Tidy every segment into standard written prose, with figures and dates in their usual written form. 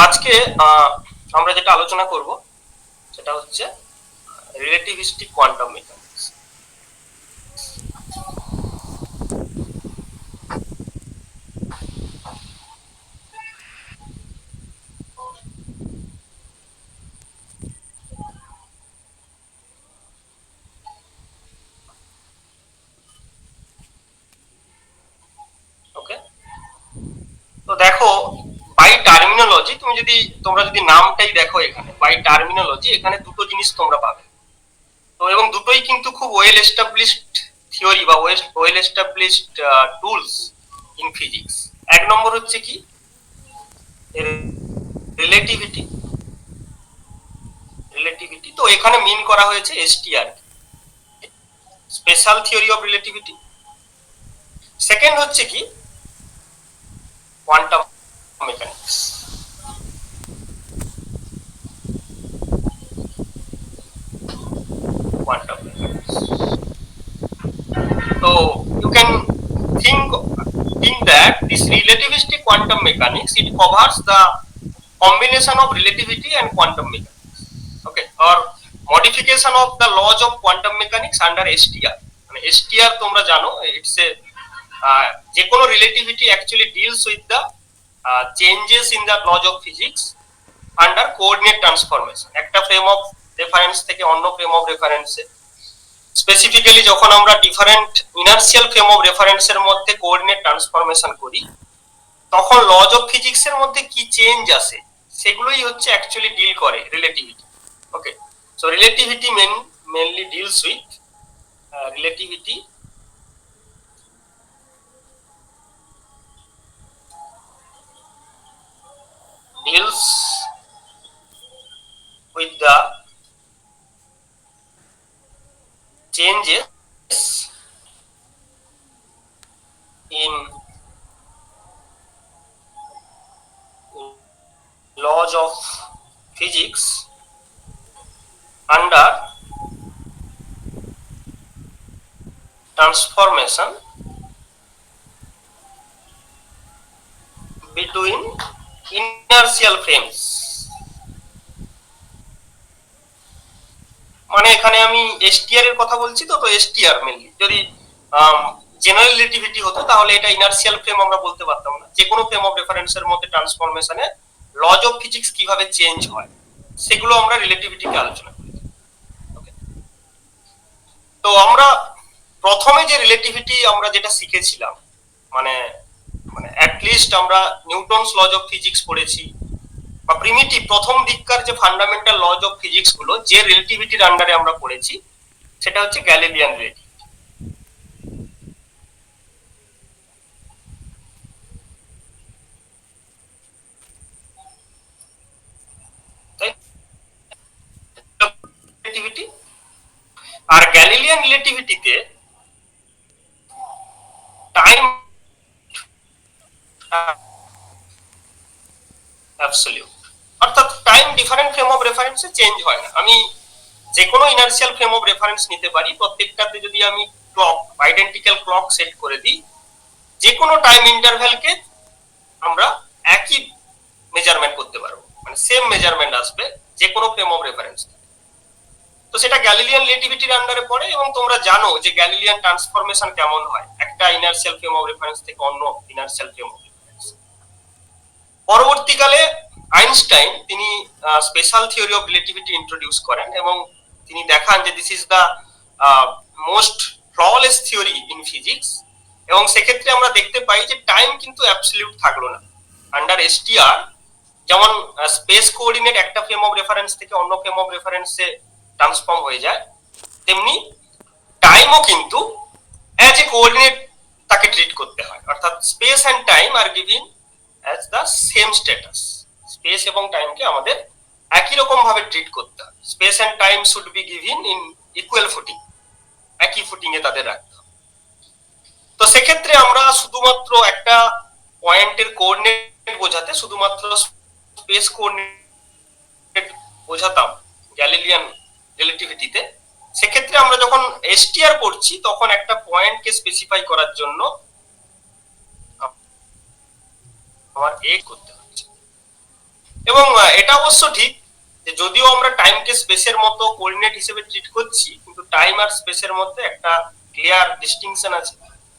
আজকে আমরা যেটা আলোচনা করব সেটা হচ্ছে রিলেটিভিস্টিক কোয়ান্টাম মেকানিক্স। ওকে, তো দেখো, বাই টার্মিনোলজি তোমরা যদি নামটাই দেখো, এখানে বাই টার্মিনোলজি এখানে দুটো জিনিস তোমরা পাবে। তো এবং দুটোই কিন্তু খুব ওয়েল এস্টাবলিশড থিওরি বা well established tools in physics. এক নম্বর হচ্ছে কি রিলেটিভিটি। রিলেটিভিটি তো এখানে মিন করা হয়েছে STR, special theory of relativity. Second হচ্ছে কি quantum mechanics. Quantum mechanics, so you can think that this relativistic quantum mechanics, it covers the combination of relativity and quantum mechanics, okay, or modification of the laws of quantum mechanics under STR. মানে STR তোমরা জানো, it's a যে কোনো relativity actually deals with the changes in the laws of physics under coordinate transformation, একটা frame of reference থেকে অন্য frame of রেফারেন্সে, specifically যখন আমরা ডিফারেন্ট ইনার্শিয়াল ফ্রেম অফ রেফারেন্সের মধ্যে কোঅর্ডিনেট ট্রান্সফরমেশন করি, তখন লজ অফ ফিজিক্সের মধ্যে কি চেঞ্জ আসে সেগুলোই হচ্ছে অ্যাকচুয়ালি ডিল করে relativity. Okay, so relativity mainly deals with relativity deals with the changes in laws of physics under transformation between inertial frames। মানে এখানে আমি এসটিআর এর কথা বলছি, তো এসটিআর মেনলি যদি জেনারেল রিলেটিভিটি হতো তাহলে এটা ইনার্শিয়াল ফ্রেম আমরা বলতে পারতাম না। যে কোনো ফ্রেম অফ রেফারেন্সের মধ্যে ট্রান্সফরমেশনে লজ অফ ফিজিক্স কিভাবে চেঞ্জ হয় সেগুলো আমরা রিলেটিভিটিতে আলোচনা করি। তো আমরা প্রথমে যে রিলেটিভিটি আমরা যেটা শিখেছিলাম, মানে মানে অ্যাটলিস্ট আমরা নিউটনস লজ অফ ফিজিক্স পড়েছি, বা প্রিমিটিভ প্রথম দিককার যে ফান্ডামেন্টাল লজ অফ ফিজিক্স গুলো যে রিলেটিভিটির আন্ডারে আমরা পড়েছি সেটা হচ্ছে গ্যালিলিয়ান রিলেটিভিটি। আর গ্যালিলিয়ান রিলেটিভিটিতে টাইম অ্যাবসলিউট, অর্থাৎ টাইম ডিফারেন্ট ফ্রেম অফ রেফারেন্সে চেঞ্জ হয় না। আমি যে কোনো ইনার্শিয়াল ফ্রেম অফ রেফারেন্স নিতে পারি, প্রত্যেকটাতে যদি আমি ক্লক আইডেন্টিক্যাল ক্লক সেট করে দিই, যে কোনো টাইম ইন্টারভ্যালকে আমরা একই মেজারমেন্ট করতে পারবো, মানে সেম মেজারমেন্ট আসবে যে কোনো ফ্রেম অফ রেফারেন্স। তো সেটা গ্যালিলিয়ান রিলেটিভিটির আন্ডারে পড়ে, এবং তোমরা জানো যে গ্যালিলিয়ান ট্রান্সফরমেশন কেমন হয় একটা ইনার্শিয়াল ফ্রেম অফ রেফারেন্স থেকে অন্য ইনার্শিয়াল ফ্রেম অফ রেফারেন্স। পরবর্তীকালে আইনস্টাইন তিনি special theory of relativity introduce করেন, এবং তিনি দেখান যে this is the most flawless theory in physics. এবং সেক্ষেত্রে আমরা দেখতে পাই যে টাইম কিন্তু অ্যাবসলিউট থাকলো না। আন্ডার এসটিআর যেমন স্পেস কোঅর্ডিনেট একটা ফ্রেম অফ রেফারেন্স থেকে অন্য ফ্রেম অফ রেফারেন্সে ট্রান্সফর্ম হয়ে যায়, তেমনি টাইমও কিন্তু অ্যাজ এ কোঅর্ডিনেট তাকে ট্রিট করতে হয়, অর্থাৎ স্পেস এন্ড টাইম আর giving as the same status. Space এবং টাইমকে আমাদের একই রকম ভাবে ট্রিট করতে হয়। Space and time should be given in equal footing, একই ফুটিং এ তাদের রাখতে হবে। তো সেক্ষেত্রে আমরা শুধুমাত্র একটা পয়েন্টের কোঅর্ডিনেট বোঝাতে শুধুমাত্র স্পেস কোঅর্ডিনেট বোঝাতাম গ্যালিলিয়ান রিলেটিভিটিতে। সেক্ষেত্রে আমরা যখন এসটিআর পড়ছি তখন একটা পয়েন্টকে স্পেসিফাই করার জন্য আমার এ করতে হচ্ছে, এবং এটা অবশ্য ঠিক যে যদিও আমরা টাইমকে স্পেসের মতো কোঅর্ডিনেট হিসেবে ট্রিট করছি, কিন্তু টাইম আর স্পেসের মধ্যে একটা ক্লিয়ার ডিস্টিংশন আছে,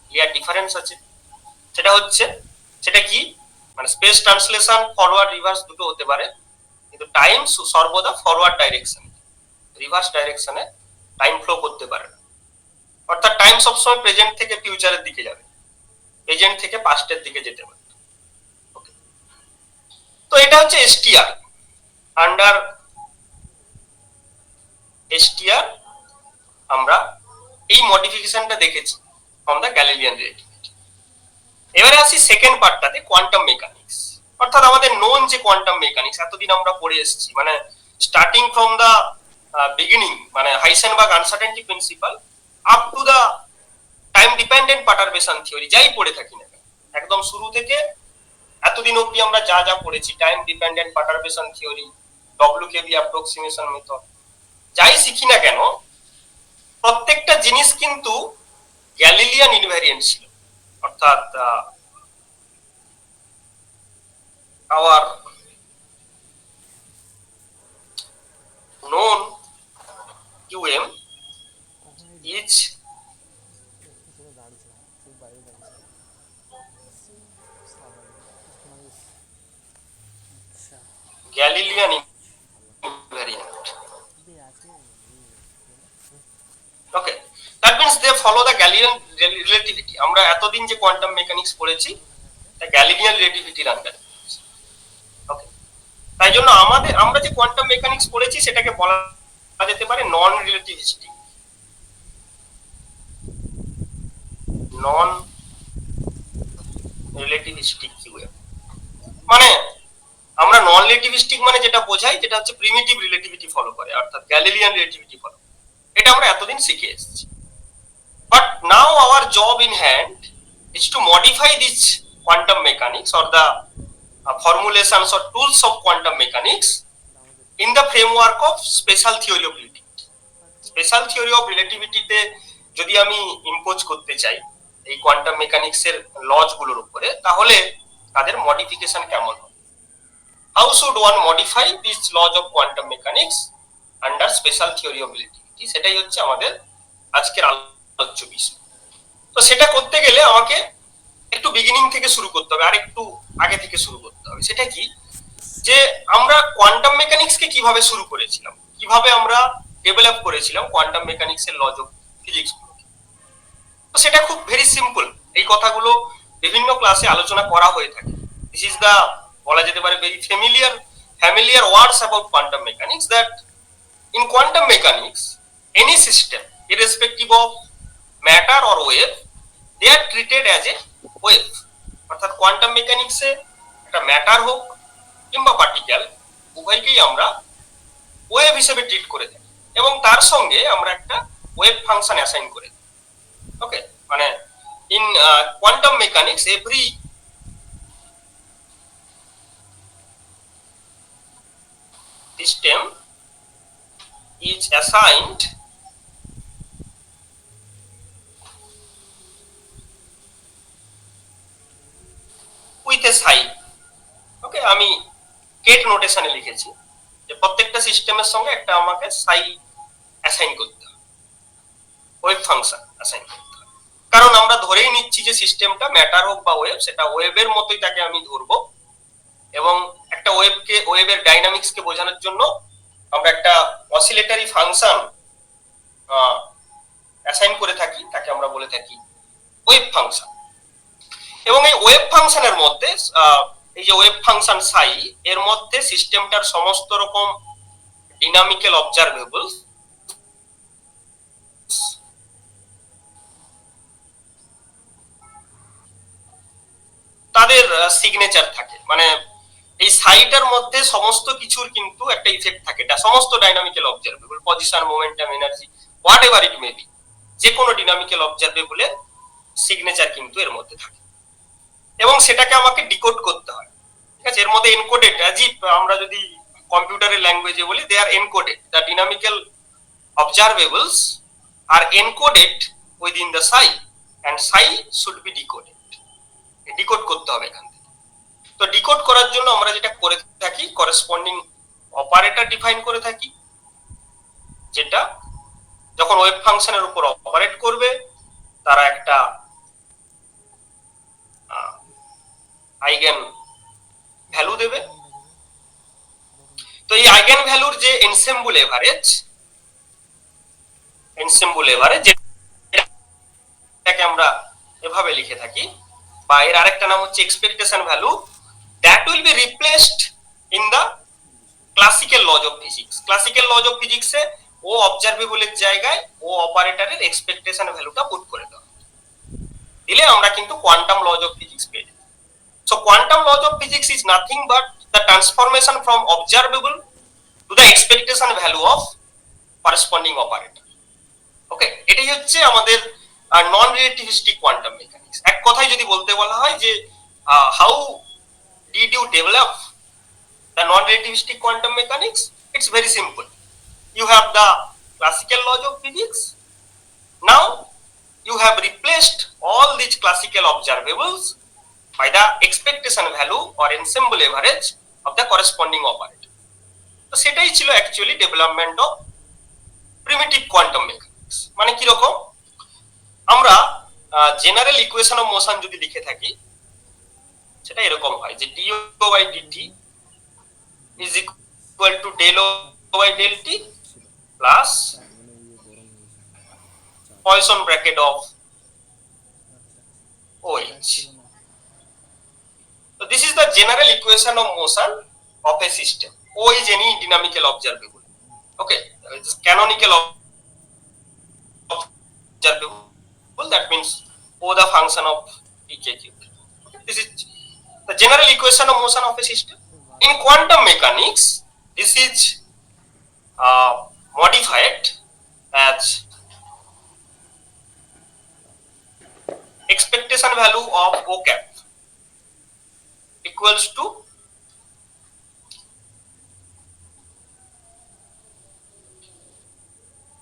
ক্লিয়ার ডিফারেন্স আছে। সেটা কি, মানে স্পেস ট্রান্সলেশন ফরওয়ার্ড রিভার্স দুটো হতে পারে, কিন্তু টাইম সর্বদা ফরওয়ার্ড ডাইরেকশন, রিভার্স ডাইরেকশনে টাইম ফ্লো করতে পারে না। অর্থাৎ টাইম সবসময় প্রেজেন্ট থেকে ফিউচারের দিকে যাবে, প্রেজেন্ট থেকে পাস্টের দিকে যেতে পারে। তো এটা হচ্ছে এসটিআর। আন্ডার এসটিআর আমরা এই মডিফিকেশনটা দেখেছি ফ্রম দ্য গ্যালিলিয়ান রিলেটিভিটি। এবারে আসি সেকেন্ড পার্টটাতে, কোয়ান্টাম মেকানিক্স। অর্থাৎ আমাদের নোন যে কোয়ান্টাম মেকানিক্স এতদিন আমরা পড়ে এসেছি, মানে স্টার্টিং ফ্রম দ্য বিগিনিং, মানে Heisenberg uncertainty principle up to the time dependent perturbation theory, যাই পড়ে থাকি না একদম শুরু থেকে এতদিন অবধি আমরা যা যা পড়েছি, time dependent perturbation theory, WKB approximation method, যাই শিখি না কেন প্রত্যেকটা জিনিস কিন্তু গ্যালিলিয়ান ইনভ্যারিয়েন্ট ছিল। অর্থাৎ our known QM is Galilean invariant. Okay, that means they follow the Galilean relativity. আমরা এতদিন যে কোয়ান্টাম মেকানিক্স পড়েছি তা গ্যালিলিয়ান রিলেটিভিটির আন্ডারে। ওকে, তাই জন্য আমরা যে কোয়ান্টাম মেকানিক্স পড়েছি সেটাকে বলা যেতে পারে নন রিলেটিভিস্টিক। নন রিলেটিভিস্টিক কিউএম মানে আমরা নন রিলেটিভিস্টিক মানে যেটা বোঝাই, যেটা হচ্ছে প্রিমিটিভ রিলেটিভিটি ফলো করে, অর্থাৎ গ্যালিলিয়ান রিলেটিভিটি ফলো। এটা আমরা এতদিন শিখে এসেছি। But now our job in hand is to modify this quantum mechanics or the formulations or tools of quantum mechanics in the framework of special theory of relativity. Special theory of relativity তে যদি আমি impose করতে চাই এই quantum mechanics এর lodge গুলোর উপরে, তাহলে তাদের মডিফিকেশন কেমন হবে? How should one modify this laws of quantum mechanics under special theory of relativity? সেটাই হচ্ছে আমাদের আজকের আলোচ্য বিষয়। তো সেটা করতে গেলে আমাকে একটু বিগিনিং থেকে শুরু করতে হবে, আর একটু আগে থেকে শুরু করতে হবে। সেটা কি, যে আমরা কোয়ান্টাম মেকানিক্সকে কিভাবে শুরু করেছিলাম, কিভাবে আমরা ডেভেলপ করেছিলাম কোয়ান্টাম মেকানিক্স এর লজ অফ ফিজিক্স গুলো। তো সেটা খুব ভেরি সিম্পল, এই কথাগুলো বিভিন্ন ক্লাসে আলোচনা করা হয়ে থাকে। দিস ইজ দা, বলা যেতে পারে, very familiar words about quantum mechanics, that in quantum mechanics any system irrespective of matter or wave they are treated as a wave। অর্থাৎ কোয়ান্টাম মেকানিক্সে একটা ম্যাটার হোক কিংবা পার্টিকেল, উভয়কেই আমরা ওয়েভ হিসেবে ট্রিট করে থাকি এবং তার সঙ্গে আমরা একটা ওয়েভ ফাংশন অ্যাসাইন করে দিই। ওকে, মানে in quantum mechanics every system is assigned with a sign। ওকে, আমি কেট নোটেশনে লিখেছি যে প্রত্যেকটা সিস্টেমের সঙ্গে একটা আমাকে সাই অ্যাসাইন করতে হবে, ওয়েভ ফাংশন অ্যাসাইন করতে হবে। কারণ আমরা ধরেই নিচ্ছি যে সিস্টেমটা ম্যাটার হোক বা ওয়েভ, সেটা ওয়েভের মতোই তাকে আমি ধরবো এবং একটা ওয়েভের ডাইনামিক্সকে বোঝানোর জন্য আমরা একটা অসিলেটরি ফাংশন অ্যাসাইন করে থাকি, তাকে আমরা বলে থাকি ওয়েভ ফাংশন। এবং এই ওয়েভ ফাংশনের মধ্যে এই যে ওয়েভ ফাংশন সাই, এর মধ্যে সিস্টেমটার সমস্ত রকম ডিনামিক্যাল অবজারভেবল তাদের সিগনেচার থাকে। মানে এই সাইটার মধ্যে সমস্ত কিছুর কিন্তু একটা ইফেক্ট থাকে, এটা সমস্ত dynamical observable, position, momentum, energy, what ever it may be, যে কোনো ডিনামিক্যাল অবজারভেবলের সিগনেচার কিন্তু এর মধ্যে থাকে এবং সেটাকে আমাকে ডিকোড করতে হয়। ঠিক আছে, এর মধ্যে এনকোডেড, অ্যাজ ইফ আমরা যদি কম্পিউটারের ল্যাঙ্গুয়েজে বলি, they are encoded, the dynamical observables are encoded within the psi and psi should be decoded. Decode করতে হবে এখান থেকে। তো ডিকোড করার জন্য আমরা যেটা করে থাকি, করেসপন্ডিং অপারেটর ডিফাইন করে থাকি, যেটা যখন ওয়েব ফাংশনের উপর অপারেট করবে তারা একটা আইগেন ভ্যালু দেবে। তো এই আইগেন ভ্যালুর যে এনসেম্বল এভারেজ যেটাকে আমরা এভাবে লিখে থাকি, বা এর আরেকটা নাম হচ্ছে expectation value, that will be replaced in the classical laws of physics. Classical laws of ফিজিক্সে ও অবজারভেবলের জায়গায় ও অপারেটরের এক্সপেকটেশন ভ্যালুটা পুট করে দেওয়া দিলে আমরা কিন্তু কোয়ান্টাম লজ অফ ফিজিক্স পেয়ে যাই। So quantum laws of physics is nothing but the transformation from observable to the expectation value of corresponding operator. Okay, এটাই হচ্ছে আমাদের নন রিলেটিভিস্টিক কোয়ান্টাম মেকানিক্স। এক কথায় যদি বলতে বলা হয় যে how did you develop the non-relativistic quantum mechanics, it's very simple. You have the classical laws of physics. Now you have replaced all these classical observables by the expectation value or ensemble average of the corresponding operator. তো সেটাই ছিল actually development of primitive quantum mechanics. মানে কি রকম, আমরা general equation of motion যদি লিখে থাকি সেটা এরকম হয় যে dO by dt is equal to del O by del T plus Poisson bracket of OH. So this is the general equation of motion of a system. O is any dynamical observable. Okay, it's canonical observable, that means O the function of pk. This is the general equation of motion of a system. In quantum mechanics, this is modified as expectation value of O cap equals to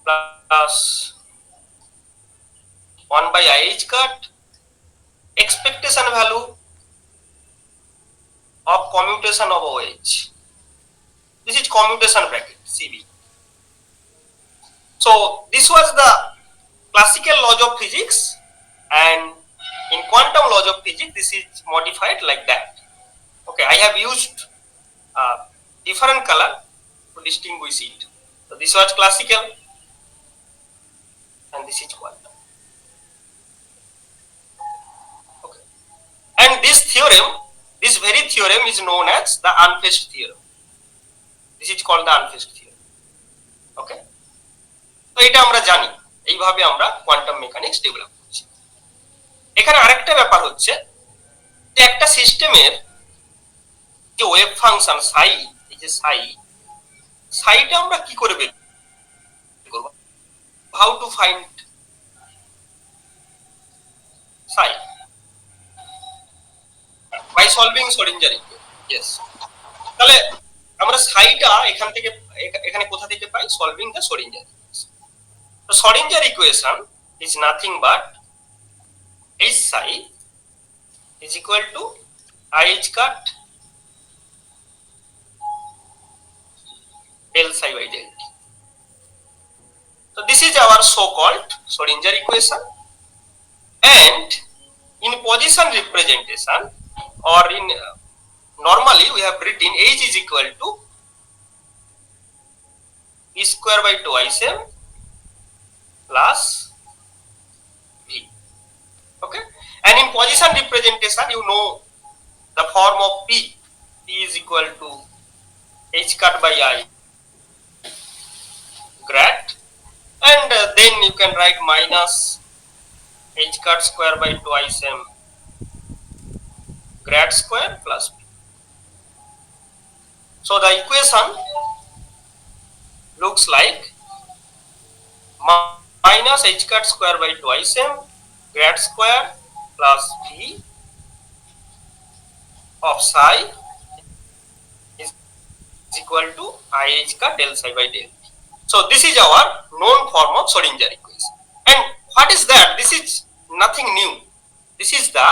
plus 1 by IH cut expectation value of commutation of OH. This is commutation bracket CB. So this was the classical laws of physics, and in quantum laws of physics this is modified like that. Okay, I have used different color to distinguish it. So this was classical and this is quantum. Okay, and this theorem, this very theorem is known as the unfazed theorem. This is called the unfazed theorem. Okay, তো এটা আমরা জানি, এইভাবে আমরা quantum mechanics develop করছি। এখানে আরেকটা ব্যাপার হচ্ছে যে একটা সিস্টেমের যে ওয়েভ ফাংশন সাই, এই যে সাইটা আমরা কি করে বের করব, how to find Sai by solving Schrodinger equation. Yes, তাহলে আমরা সাইটা এখানে কোথা থেকে পাই, সলভিং দ্য Schrodinger equation. তো Schrodinger equation is nothing but H psi is equal to IH cut del psi by del T. So this is our so-called Schrodinger equation, and in position representation or in normally we have written H is equal to E square by 2 m plus V. Okay, and in position representation you know the form of P is equal to H cut by I grad, and then you can write minus H cut square by 2 m grad square plus P. So the equation looks like minus H cut square by 2 m grad square plus V of psi is equal to IH cut del psi by del T. So this is our known form of Schrodinger equation. And what is that? This is nothing new. This is the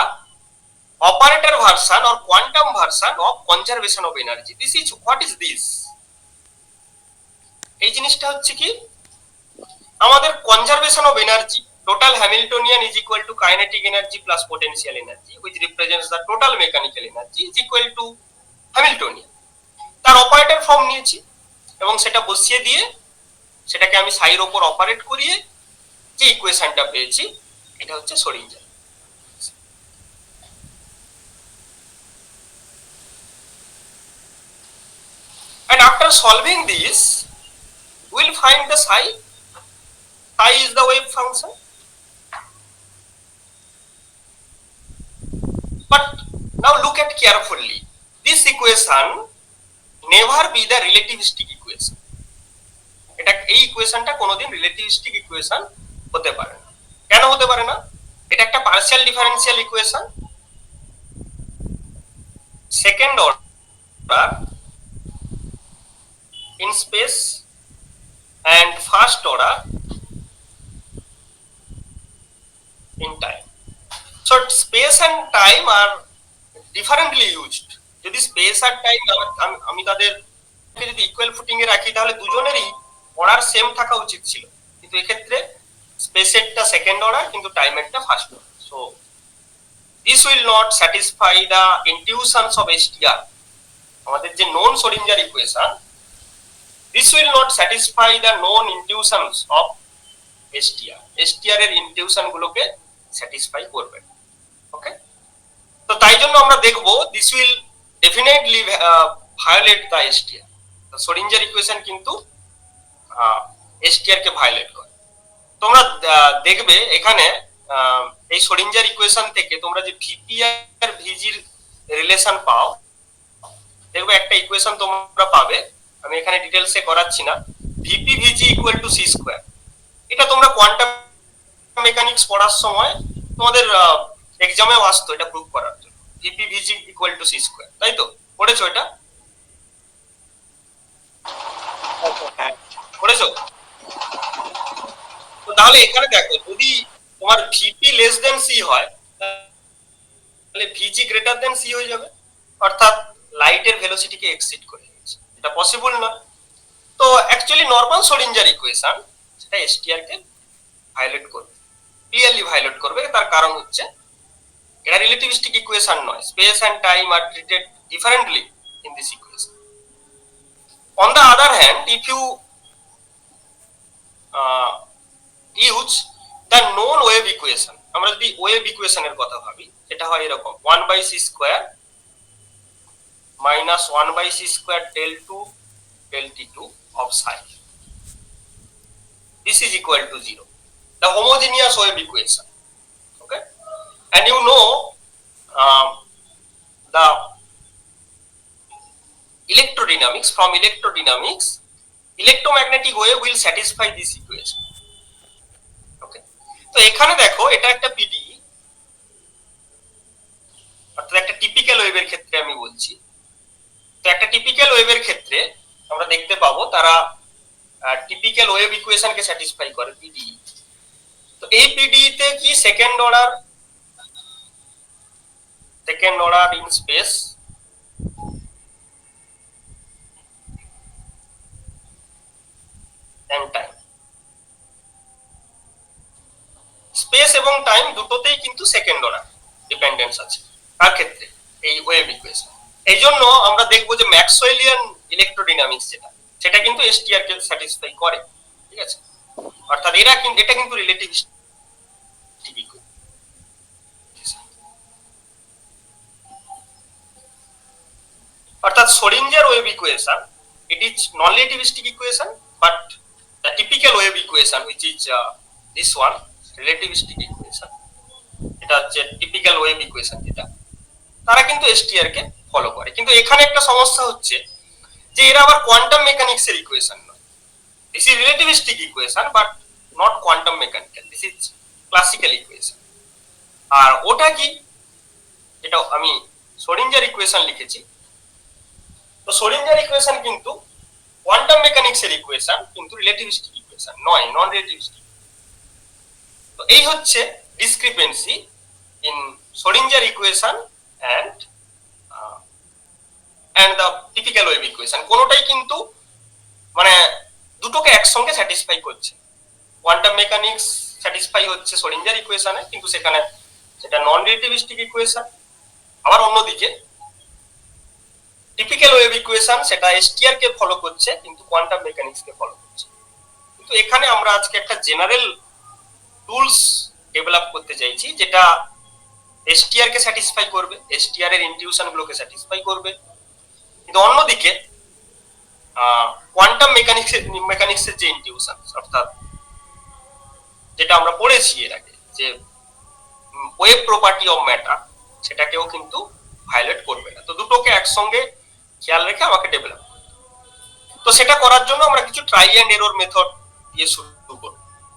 operator version or quantum version of conservation of energy. This is what is this? এই জিনিসটা হচ্ছে কি আমাদের conservation of energy total Hamiltonian is equal to kinetic energy plus potential energy which represents the total mechanical energy is equal to Hamiltonian. তার operator form নিয়েছি এবং সেটা বসিয়ে দিয়ে সেটাকে আমি সাইর উপর অপারেট করিয়ে যে ইকুয়েশনটা পেয়েছি এটা হচ্ছে Schrodinger. And after solving this, we'll find the psi. Psi is the wave function. But now look at carefully. This equation never be the relativistic equation. এটা এই ইকুয়েশনটা কোনোদিন রিলেটিভিস্টিক ইকুয়েশন হতে পারে না। কেন হতে পারে না? এটা একটা partial differential equation, second order in space and first order in time. So space and time are differently used. যদি স্পেস আর টাইম আমি তাদের যদি ইকুয়াল ফুটিং এ রাখি তাহলে দুজনেরই অর্ডার সেম থাকা উচিত ছিল, কিন্তু এক্ষেত্রে স্পেসেরটা সেকেন্ড অর্ডার কিন্তু টাইমেরটা first order. So this will not satisfy the intuitions of STR, আমাদের যে non Schrodinger equation, this will not satisfy the known intuitions of STR. STR এর ইনটিউশন গুলোকে স্যাটিসফাই করবে। ওকে, তো তাই জন্য আমরা দেখব this will definitely violate the STR. তো শ্রোডিঞ্জার ইকুয়েশন কিন্তু STR কে ভায়োলেট করে। তোমরা দেখবে এখানে এই শ্রোডিঞ্জার ইকুয়েশন থেকে তোমরা যে VP আর VG এর রিলেশন পাও, দেখবে একটা ইকুয়েশন তোমরা পাবে, আমি এখানে ডিটেইলসে করাচ্ছি না, VP VG equal to C square. এটা তোমরা কোয়ান্টাম মেকানিক্স পড়ার সময় তোমাদের এক্সামেও আসতো এটা প্রুভ করার জন্য, VP VG equal to C square, তাই তো? পড়েছো এটা? পড়েছো? তো তাহলে এখানে দেখো যদি তোমার VP লেস দেন C হয় তাহলে VG গ্রেটার দেন C হয়ে যাবে, অর্থাৎ লাইটের ভেলোসিটিকে এক্সিড করে যাচ্ছে। এটা পসিবল না। তো অ্যাকচুয়ালি নরমাল শ্রোডিঞ্জার ইকুয়েশন সেটা STR কে ভায়োলেট করবে, ক্লিয়ারলি ভায়োলেট করবে। তার কারণ হচ্ছে এটা রিলেটিভিস্টিক ইকুয়েশন নয়, space and time are treated differently in this equation. On the other hand, if you use the known wave equation, আমরা যদি ওয়েভ ইকুয়েশনের কথা ভাবি সেটা হয় এরকম 1/c square minus 1/c square del 2 del T2 of psi. This is equal to 0. The homogeneous wave equation. Okay, and you know the electrodynamics, from electrodynamics, electromagnetic wave will satisfy this equation. Okay, তো এখানে দেখো এটা একটা PDE, অর্থাৎ একটা typical ওয়েভের ক্ষেত্রে আমি বলছি। তো একটা টিপিক্যাল ওয়েভের ক্ষেত্রে আমরা দেখতে পাবো তারা টিপিক্যাল ওয়েভ ইকুয়েশনকে স্যাটিসফাই করে PDE। তো এই PDE তে কি second order in space and time, space এবং টাইম দুটোতেই কিন্তু সেকেন্ড অর্ডার ডিপেন্ডেন্স আছে। তার ক্ষেত্রে এই ওয়েভ ইকুয়েশন, এই জন্য আমরা দেখবো যে ম্যাক্সওয়েলিয়ান ইলেকট্রোডাইনামিক্স সেটা কিন্তু STR কে স্যাটিসফাই করে। ঠিক আছে, অর্থাৎ এটা কিন্তু রিলেটিভিস্টিক ইকুয়েশন, অর্থাৎ Schrodinger wave equation it is non relativistic equation, but the typical wave equation which is this one relativistic equation, এটা হচ্ছে টিপিক্যাল ওয়েভ ইকুয়েশন যেটা, তারা কিন্তু STR কে ফলো করে। কিন্তু এখানে একটা সমস্যা হচ্ছে যে এরা আবার কোয়ান্টাম মেকানিক্স এর ইকুয়েশন নয়। This is relativistic equation but not quantum mechanical, this is classical equation. আর ওটা কি, এটা আমি শ্রোডিঞ্জার ইকুয়েশন লিখেছি। তো শ্রোডিঞ্জার ইকুয়েশন কিন্তু কোয়ান্টাম মেকানিক্স এর ইকুয়েশন, কিন্তু রিলেটিভিস্টিক ইকুয়েশন নয়, নন রিলেটিভিস্টিক। তো এই হচ্ছে discrepancy in Schrodinger equation and and the typical wave equation কোনোটাই কিন্তু মানে দুটোকে একসঙ্গে স্যাটিসফাই করছে। কোয়ান্টাম মেকানিক্স স্যাটিসফাই হচ্ছে শ্রোডিঞ্জার ইকুয়েশনে, কিন্তু সেখানে সেটা নন রিলেটিভিস্টিক ইকুয়েশন। আবার অন্যদিকে টিপিক্যাল ওয়েভ ইকুয়েশন সেটা এসটিআর কে ফলো করছে, কিন্তু কোয়ান্টাম মেকানিক্স কে ফলো করছে। কিন্তু এখানে আমরা আজকে একটা জেনারেল টুলস ডেভেলপ করতে চাইছি যেটা এসটিআর কে স্যাটিসফাই করবে, এসটিআর এর ইনটিউশন গুলোকে স্যাটিসফাই করবে। কিন্তু অন্যদিকে কোয়ান্টাম মেকানিক্সের যে ইনটিউশন, অর্থাৎ যেটা আমরা পড়েছি এর আগে যে ওয়েভ প্রপার্টি অফ ম্যাটার, সেটাকেও কিন্তু ভায়োলেট করবে না। তো দুটোকে একসঙ্গে খেয়াল রেখে আমাকে ডেভেলপ করতে। তো সেটা করার জন্য আমরা কিছু ট্রাই অ্যান্ড এরর মেথড দিয়ে শুরু করব।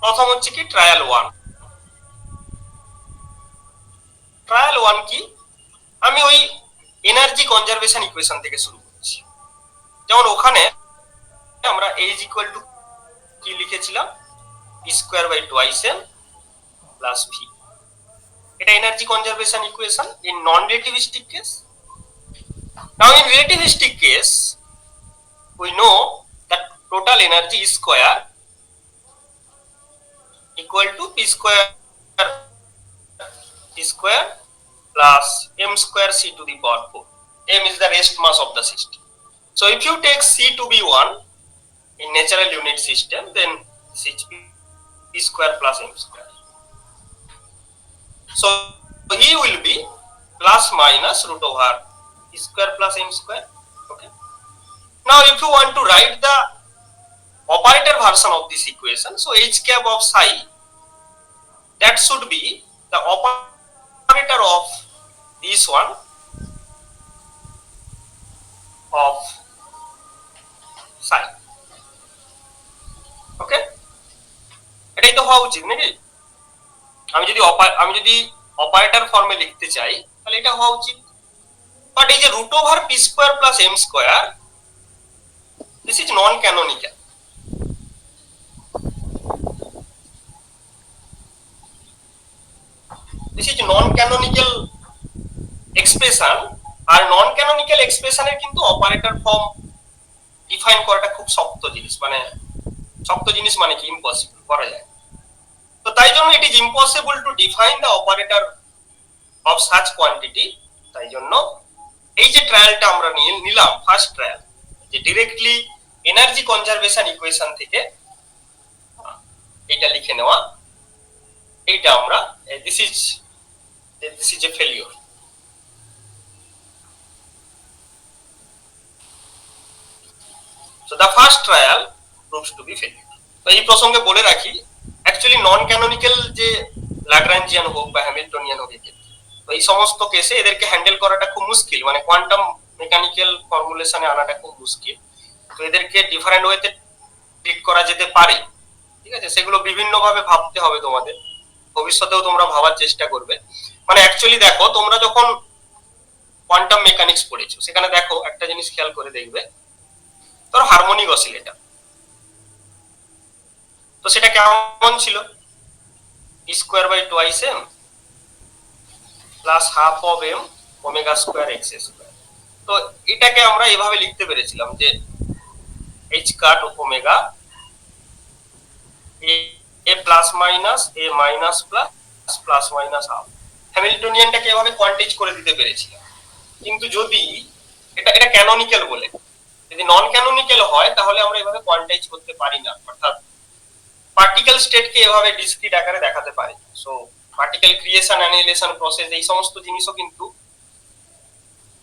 প্রথম হচ্ছে কি ট্রায়াল 1। ট্রায়াল 1 কি, আমি ওই এনার্জি কনজারভেশন ইকুয়েশন থেকে শুরু করছি। যেমন ওখানে আমরা A is equal to কি লিখেছিলাম, p square by twice m plus v। এটা energy conservation equation in non relativistic case. Now in relativistic case we know that total energy is square equal to p square plus m square c to the power 4. M is the rest mass of the system. So if you take c to be 1 in natural unit system, then this is p square plus m square. So he will be plus minus root over p square plus m square. Okay. Now if you want to write the operator version of this equation, so h cap of psi, that should be the operator of this one of psi. Okay, এটাই তো হওয়া উচিত নাকি? আমি যদি operator ফর্মে লিখতে চাই তাহলে এটা হওয়া উচিত। বাট এই যে root over P square plus M square, this is non canonical. This is non canonical expression. আর নন ক্যানোনিক্যাল এক্সপ্রেশনের কিন্তু অপারেটর ফর্ম ডিফাইন করাটা খুব শক্ত জিনিস। মানে কি ইম্পসিবল, করা যায়। তো তাই জন্য it is impossible to define the operator of such quantity. তাই জন্য এই যে ট্রায়ালটা আমরা নিলাম, ফার্স্ট ট্রায়াল, যে ডিরেক্টলি এনার্জি কনজারভেশন ইকুয়েশন থেকে এটা লিখে নেওয়া, এইটা আমরা this is a failure. So the first trial proves to be failure. তো এই প্রসঙ্গে বলে রাখি, অ্যাকচুয়ালি নন ক্যানোনিক্যাল যে ল্যাগ্রাঞ্জিয়ান হোক বা হ্যামিল্টনিয়ান হোক, তো এই সমস্ত কেসে এদেরকে হ্যান্ডেল করাটা খুব মুশকিল, মানে কোয়ান্টাম মেকানিক্যাল ফর্মুলেশনে আনাটা খুব মুশকিল। তো এদেরকে ডিফারেন্ট ওয়েতে ট্রিট করা যেতে পারে, ঠিক আছে? সেগুলো বিভিন্ন ভাবে ভাবতে হবে তোমাদের, ভবিষ্যতেও তোমরা ভাবার চেষ্টা করবে। মানে অ্যাকচুয়ালি দেখো, তোমরা যখন কোয়ান্টাম মেকানিক্স পড়েছো, সেখানে দেখো একটা জিনিস খেয়াল করে দেখবে, ধরো হারমোনিক অসিলেটর, তো সেটা কেমন ছিল, P square by twice M plus half of M omega square X square. তো এটাকে আমরা এভাবে লিখতে পেরেছিলাম যে H cut omega A plus minus A minus plus plus minus half. হ্যামিল্টনিয়ানটাকে এভাবে কোয়ান্টাইজ করে দিতে পেরেছিলাম। কিন্তু যদি এটা ক্যানোনিক্যাল বলে, যদি নন ক্যানোনিক্যাল হয় তাহলে আমরা এভাবে কোয়ান্টাইজ করতে পারি না, অর্থাৎ পার্টিকেল স্টেটকে এভাবে ডিসক্রিট আকারে দেখাতে পারি। So particle creation, annihilation process, এই সমস্ত জিনিসও কিন্তু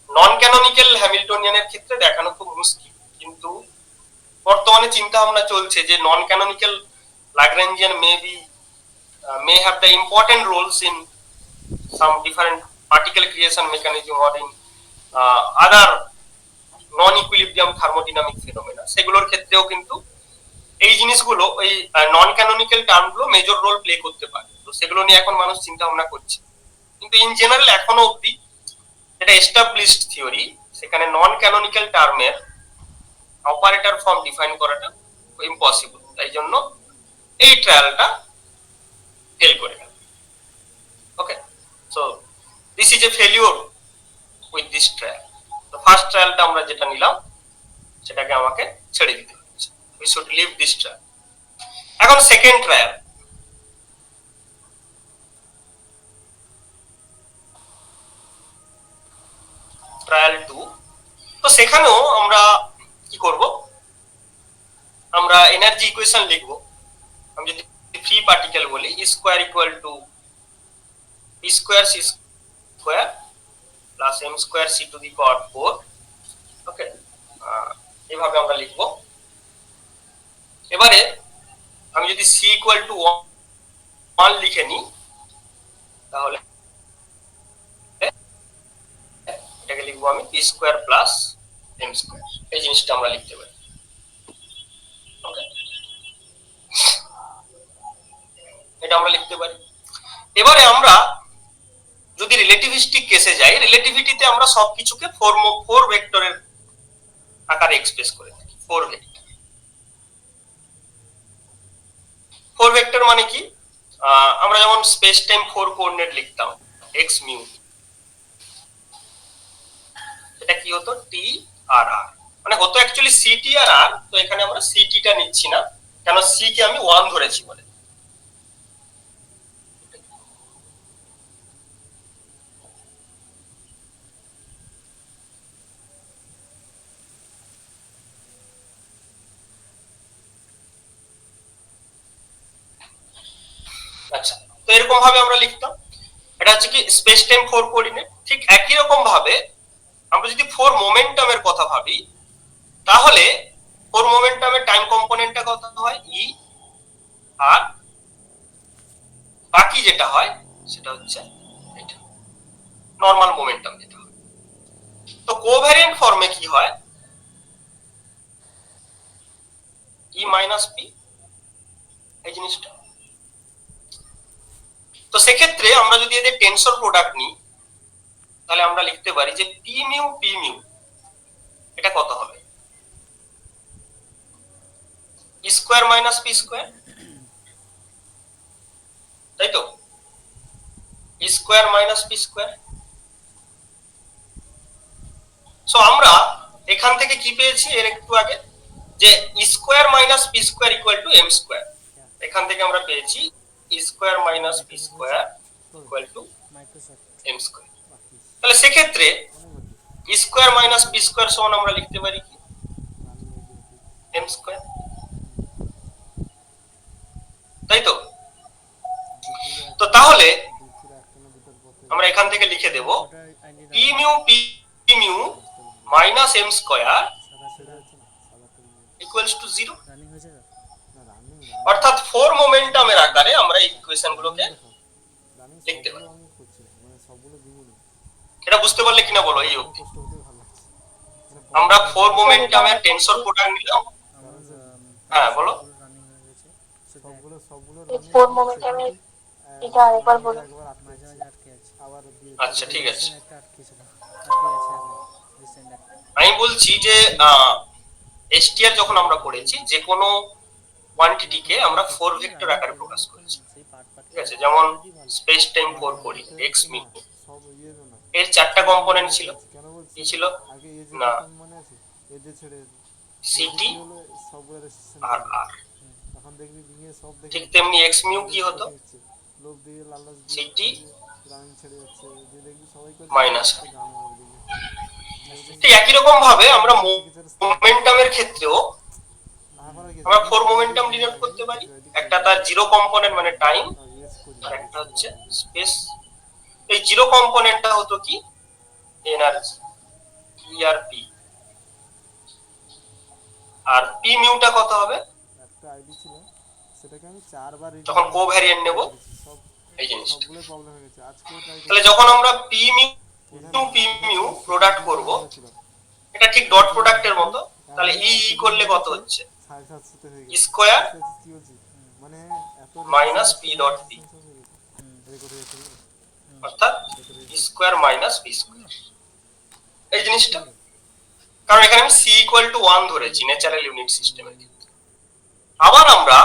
নন ক্যানোনিক্যাল হ্যামিল্টনিয়ানের ক্ষেত্রে দেখানো খুব মুশকিল। কিন্তু বর্তমানে চিন্তা ভাবনা চলছে যে নন canonical Lagrangian may have the important roles in some different particle creation mechanism or in other non-equilibrium thermodynamic phenomena, সেগুলোর ক্ষেত্রেও কিন্তু এই জিনিসগুলো, ওই নন ক্যানোনিক্যাল টার্মগুলো মেজর রোল প্লে করতে পারে। তো সেগুলো নিয়ে এখন মানুষ চিন্তা ভাবনা করছে। কিন্তু ইন জেনারেল এখনো অবধি যেটা এস্টাবলিশড থিওরি, সেখানে নন ক্যানোনিক্যাল টার্মের অপারেটর ফর্ম ডিফাইন করাটা ইম্পসিবল। তাই জন্য এই ট্রায়ালটা ফেল করে গেল। Okay, so this is a failure with this trial. তো ফার্স্ট ট্রায়ালটা আমরা যেটা নিলাম সেটাকে আমাকে ছেড়ে দিতে হচ্ছে, we should leave this trial. এখন সেকেন্ড ট্রায়াল, ট্রায়াল 2। তো সেখানেও আমরা কি করব, আমরা এনার্জি ইকুয়েশন লিখব। আমি যদি ফ্রি পার্টিকেল বলি, E square equal to P square C square plus M square C to the power 4। Okay, এইভাবে আমরা লিখব। এবারে আমি যদি সি ইকুয়াল টু 1 লিখে নিই, তাহলে এটাকে লিখবো আমি P square plus M square, এই জিনিসটা আমরা লিখতে পারি। ওকে, এটা আমরা লিখতে পারি। এবারে আমরা যদি রিলেটিভিস্টিক কেসে যাই, রিলেটিভিটিতে আমরা সবকিছুকে ফোর ভেক্টরের আকারে এক্সপ্রেস করে থাকি। ফোর ভেক্টর মানে কি, আমরা যেমন স্পেস টাইম ফোর কোঅর্ডিনেট লিখতাম, এক্স মিউ, এটা কি হতো টি আর আর, মানে হতো অ্যাকচুয়ালি সিটি আর আর। তো এখানে আমরা সিটিটা নিচ্ছি না, কেন সি কে আমি 1 ধরেছি বলে। আচ্ছা, তো এরকম ভাবে আমরা লিখতাম। এটা হচ্ছে কি স্পেস টাইম ফোর কোঅর্ডিনেট। ঠিক একই রকম ভাবে আমরা যদি ফোর মোমেন্টামের কথা ভাবি, তাহলে ফোর মোমেন্টামের টাইম কম্পোনেন্টটা কত হয়, ই, আর বাকি যেটা হয় সেটা হচ্ছে এটা নরমাল মোমেন্টাম যেটা হয়। তো কোভ্যারিয়েন্ট ফর্মে কি হয়, ই মাইনাস পি, এই জিনিসটা। তো সেক্ষেত্রে আমরা যদি এদের টেনসর প্রোডাক্ট নিই, তাহলে আমরা লিখতে পারি যে পি মিউ এটা কত হবে, E square minus P square, তাই তো, E square minus P square. So আমরা এখান থেকে কি পেয়েছি এর একটু আগে, যে E square minus P square equal to M square. এখান থেকে আমরা পেয়েছি E square minus P square equal to M square. তাহলে সেক্ষেত্রে E square minus P square সমান আমরা লিখতে পারি কি এম স্কয়ার, তাই তো। তো তাহলে আমরা এখান থেকে লিখে দেব P mu minus M square equals to 0। অর্থাৎ ফোর মোমেন্টামের আকারে আমরা এই ইকুয়েশন গুলোকে লিখতে পারি। এটা বুঝতে পারলে কিনা বলো এই অবধি? আমরা ফোর মোমেন্টামের টেনসর প্রোডাক্ট নিলাম। হ্যাঁ বলো। ফোর মোমেন্টামের এটা আরেকবার বলো। আচ্ছা ঠিক আছে, আমি বলছি যে এসটিআর যখন আমরা করেছি, যে কোনো কোয়ান্টিটিকে আমরা ফোর ভেক্টর আকারে প্রকাশ করেছি, ঠিক আছে। যেমন স্পেস টাইম ফোর করি, এক্স মিউ, এর চারটা কম্পোনেন্ট ছিল, কি ছিল না সিটি আর আর। ঠিক তেমনি এক্স মিউ কি হতো, সিটি মাইনাস। ঠিক একই রকম ভাবে আমরা মোমেন্টামের ক্ষেত্রেও আমরা ফোর মোমেন্টাম ডিনোট করতে পারি। একটা তার জিরো কম্পোনেন্ট মানে টাইম, আর একটা হচ্ছে স্পেস। এই জিরো কম্পোনেন্টটা হতো কি এনার্জি, ই আর পি, আর পি মিউটা কত হবে, একটা আইডি ছিল সেটাকে আমি চারবার যখন কোভ্যারিয়েন্ট নেব এই জিনিসটা। সবগুলো প্রবলেম হয়ে গেছে আজকেও ট্রাই তাহলে যখন আমরা পি মিউ প্রোডাক্ট করব, এটা ঠিক ডট প্রোডাক্টের মতো। তাহলে ই করলে কত হচ্ছে, 750 হয়ে ই স্কয়ার মানে এত মাইনাস পি ডট পি, অর্থাৎ ই স্কয়ার মাইনাস পি স্কয়ার, এই জিনিসটা। কারণ এখানে আমি সি ইকুয়াল টু 1 ধরেছি ন্যাচারাল ইউনিট সিস্টেমের ক্ষেত্রে। আবার আমরা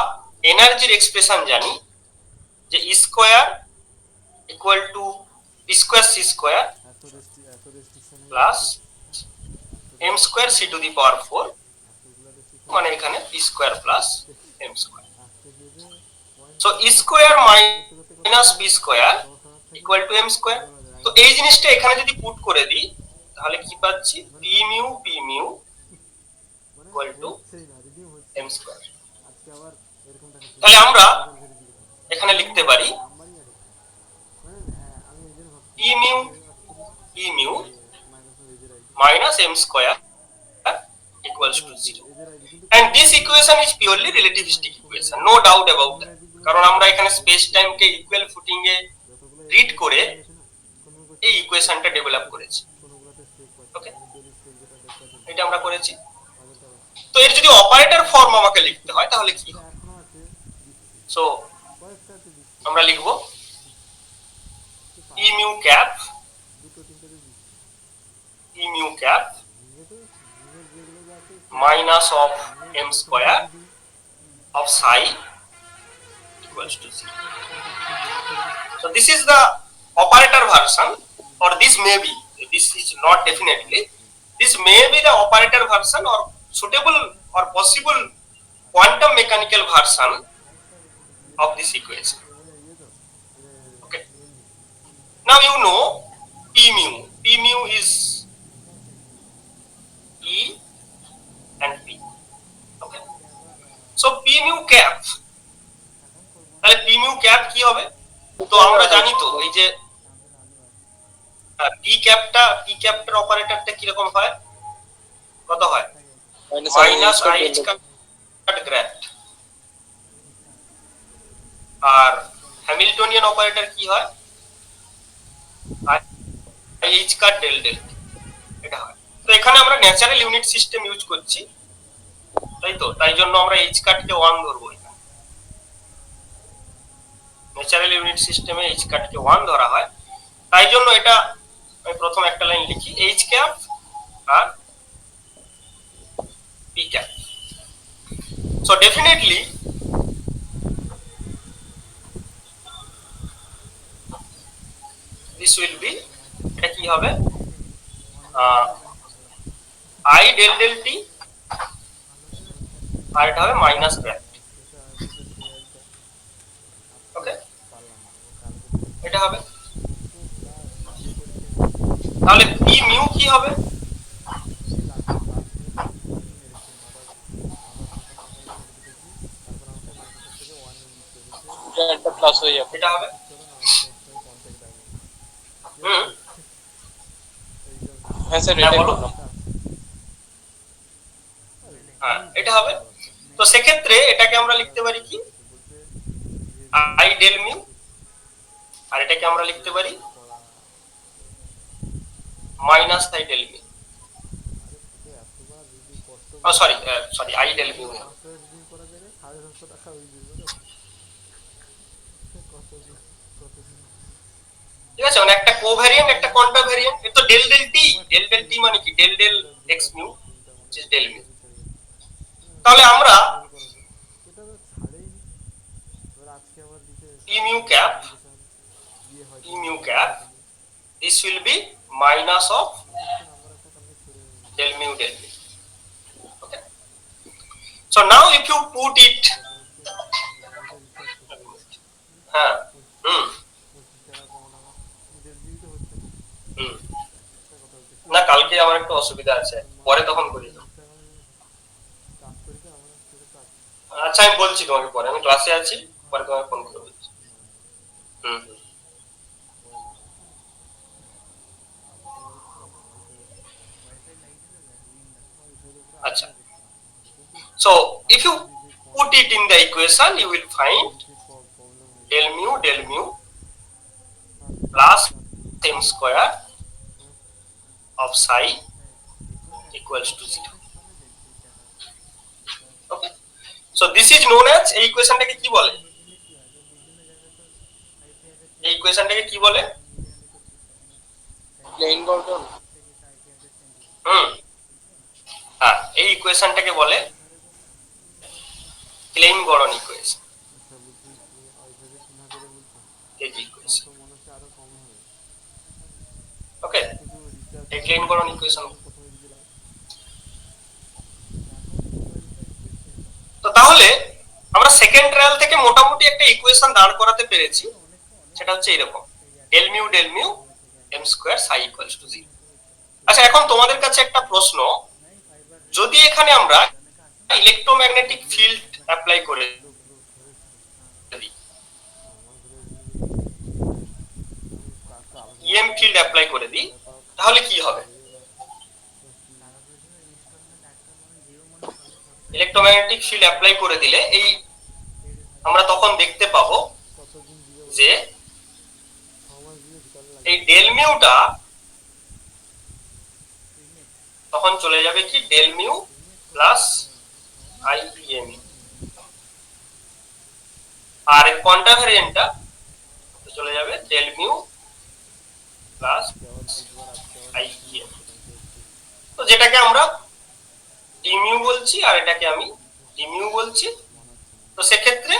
এনার্জির এক্সপ্রেশন জানি যে E square equal to P square C square plus M square C to the power 4, মানে এখানে P square plus M square. So E square minus P square equal to M square. তো এই জিনিসটা এখানে যদি put করে দিই তাহলে কি পাচ্ছি, P mu equal to M square. তাহলে আমরা এখানে লিখতে পারি P mu minus M square equals to 0, and this equation is purely relativistic equation, no doubt about that, কারণ আমরা এখানে space time K equal footing এ রিড করে এই ইকুয়েশনটা ডেভেলপ করেছি। ওকে, এটা আমরা করেছি। তো এর যদি অপারেটর ফর্ম আমাকে লিখতে হয় তাহলে কি হবে? সো আমরা লিখব E mu cap minus of m square of psi equals to 0. So this is the operator version, or this may be, this is not definitely, this may be the operator version or suitable or possible quantum mechanical version of this equation. Okay, now you know p mu is E and P. Okay, so P mu cap, তাহলে P mu cap কি হবে? তো আমরা জানি তো এই যে P ক্যাপটার অপারেটরটা কি রকম হয়, কত হয়, minus i h cut grad, আর হ্যামিল্টনিয়ান অপারেটর কি হয়, i h cut del del, এটা হয়। তো এখানে আমরা ন্যাচারাল ইউনিট সিস্টেম ইউজ করছি, তাই তো, তাই জন্য আমরা h কাটকে 1 ধরবো। এখানে ন্যাচারাল ইউনিট সিস্টেমে h কাটকে 1 ধরা হয়, তাই জন্য এটা আমি প্রথম একটা লাইন লিখি h ক্যাপ আর p cap. So definitely this will be, এটা কি হবে, i del del t, আর এটা হবে মাইনাস গ্র্যাড। ওকে, এটা হবে। তাহলে p মিউ কি হবে, এটা প্লাস হয়ে যাবে, এটা হবে। হ্যাঁ স্যার এটাই বললাম। হ্যাঁ, এটা হবে। তো সেক্ষেত্রে এটাকে আমরা লিখতে পারি কি, i del mu, আর এটাকে আমরা লিখতে পারি minus i del mu, sorry i del mu। ঠিক আছে, মানে একটা কোভ্যারিয়েন্ট একটা কন্ট্রাভ্যারিয়েন্ট, এর তো ডেল ডেল টি মানে কি, del del x mu which is del mu। তাহলে আমরা p mu cap this will be minus of del mu del mu। Okay, so now if you put it, হ্যাঁ, না কালকে আমার একটু অসুবিধা আছে, পরে তখন বলি। আচ্ছা আমি বলছি তোমাকে পরে, আমি ক্লাসে আছি, পরে তোমাকে ফোন করে বলছি। আচ্ছা, so if you put it in the equation you will find del mu plus m square of psi equals to 0. Okay, so this is known as, এই ইকুয়েশনটাকে কি বলে, এই ইকুয়েশনটাকে কি বলে, প্লেন গর্ডন। হ্যাঁ, এই ইকুয়েশনটাকে বলে ক্লেইন গড়ন ইকুয়েশন, কেজি ইকুয়েশন। ওকে, এই ক্লেইনবরন ইকুয়েশন। প্রথমে দিলাম। তো তাহলে আমরা সেকেন্ড ট্রায়াল থেকে মোটামুটি একটা ইকুয়েশন দাঁড় করাতে পেরেছি, সেটা হচ্ছে এরকম, del mu M square psi equals to 0। আচ্ছা, এখন তোমাদের কাছে একটা প্রশ্ন, যদি এখানে আমরা ইলেকট্রোম্যাগনেটিক ফিল্ড অ্যাপ্লাই করে দিই, ইএম ফিল্ড অ্যাপ্লাই করে দিই, তাহলে কি হবে? ইলেকট্রোম্যাগনেটিক ফিল্ড অ্যাপ্লাই করে দিলে এই আমরা তখন দেখতে পাবো কতদিন দিবে যে 6 মাস দিলে ভিতরে লাগে। এই ডেল মিউটা তখন চলে যাবে কি ডেল মিউ প্লাস আইএম, আর কোয়ান্টাম ভ্যারিয়েন্টটা চলে যাবে ডেল মিউ প্লাস আইএম। তো যেটাকে আমরা ডি মিউ বলছি আর এটাকে আমি ডি মিউ বলছি। তো সেক্ষেত্রে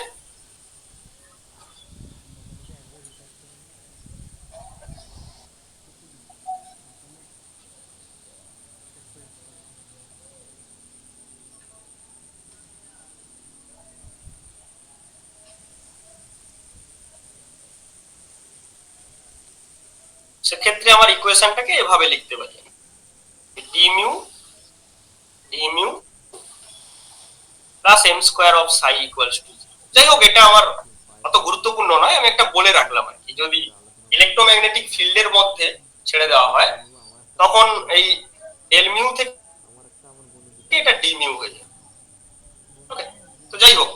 সেক্ষেত্রে আমার ইকুয়েশনটাকে এভাবে লিখতে পারি, D mu plus M square of psi equals to. যাই হোক, এটা আমার অত গুরুত্বপূর্ণ নয়, আমি একটা বলে রাখলাম আর কি। যদি ইলেকট্রোম্যাগনেটিক ফিল্ডের মধ্যে ছেড়ে দেওয়া হয় তখন এই ডেল মিউ থেকে এটা ডি মিউ হয়ে যায়। ওকে, তো যাই হোক,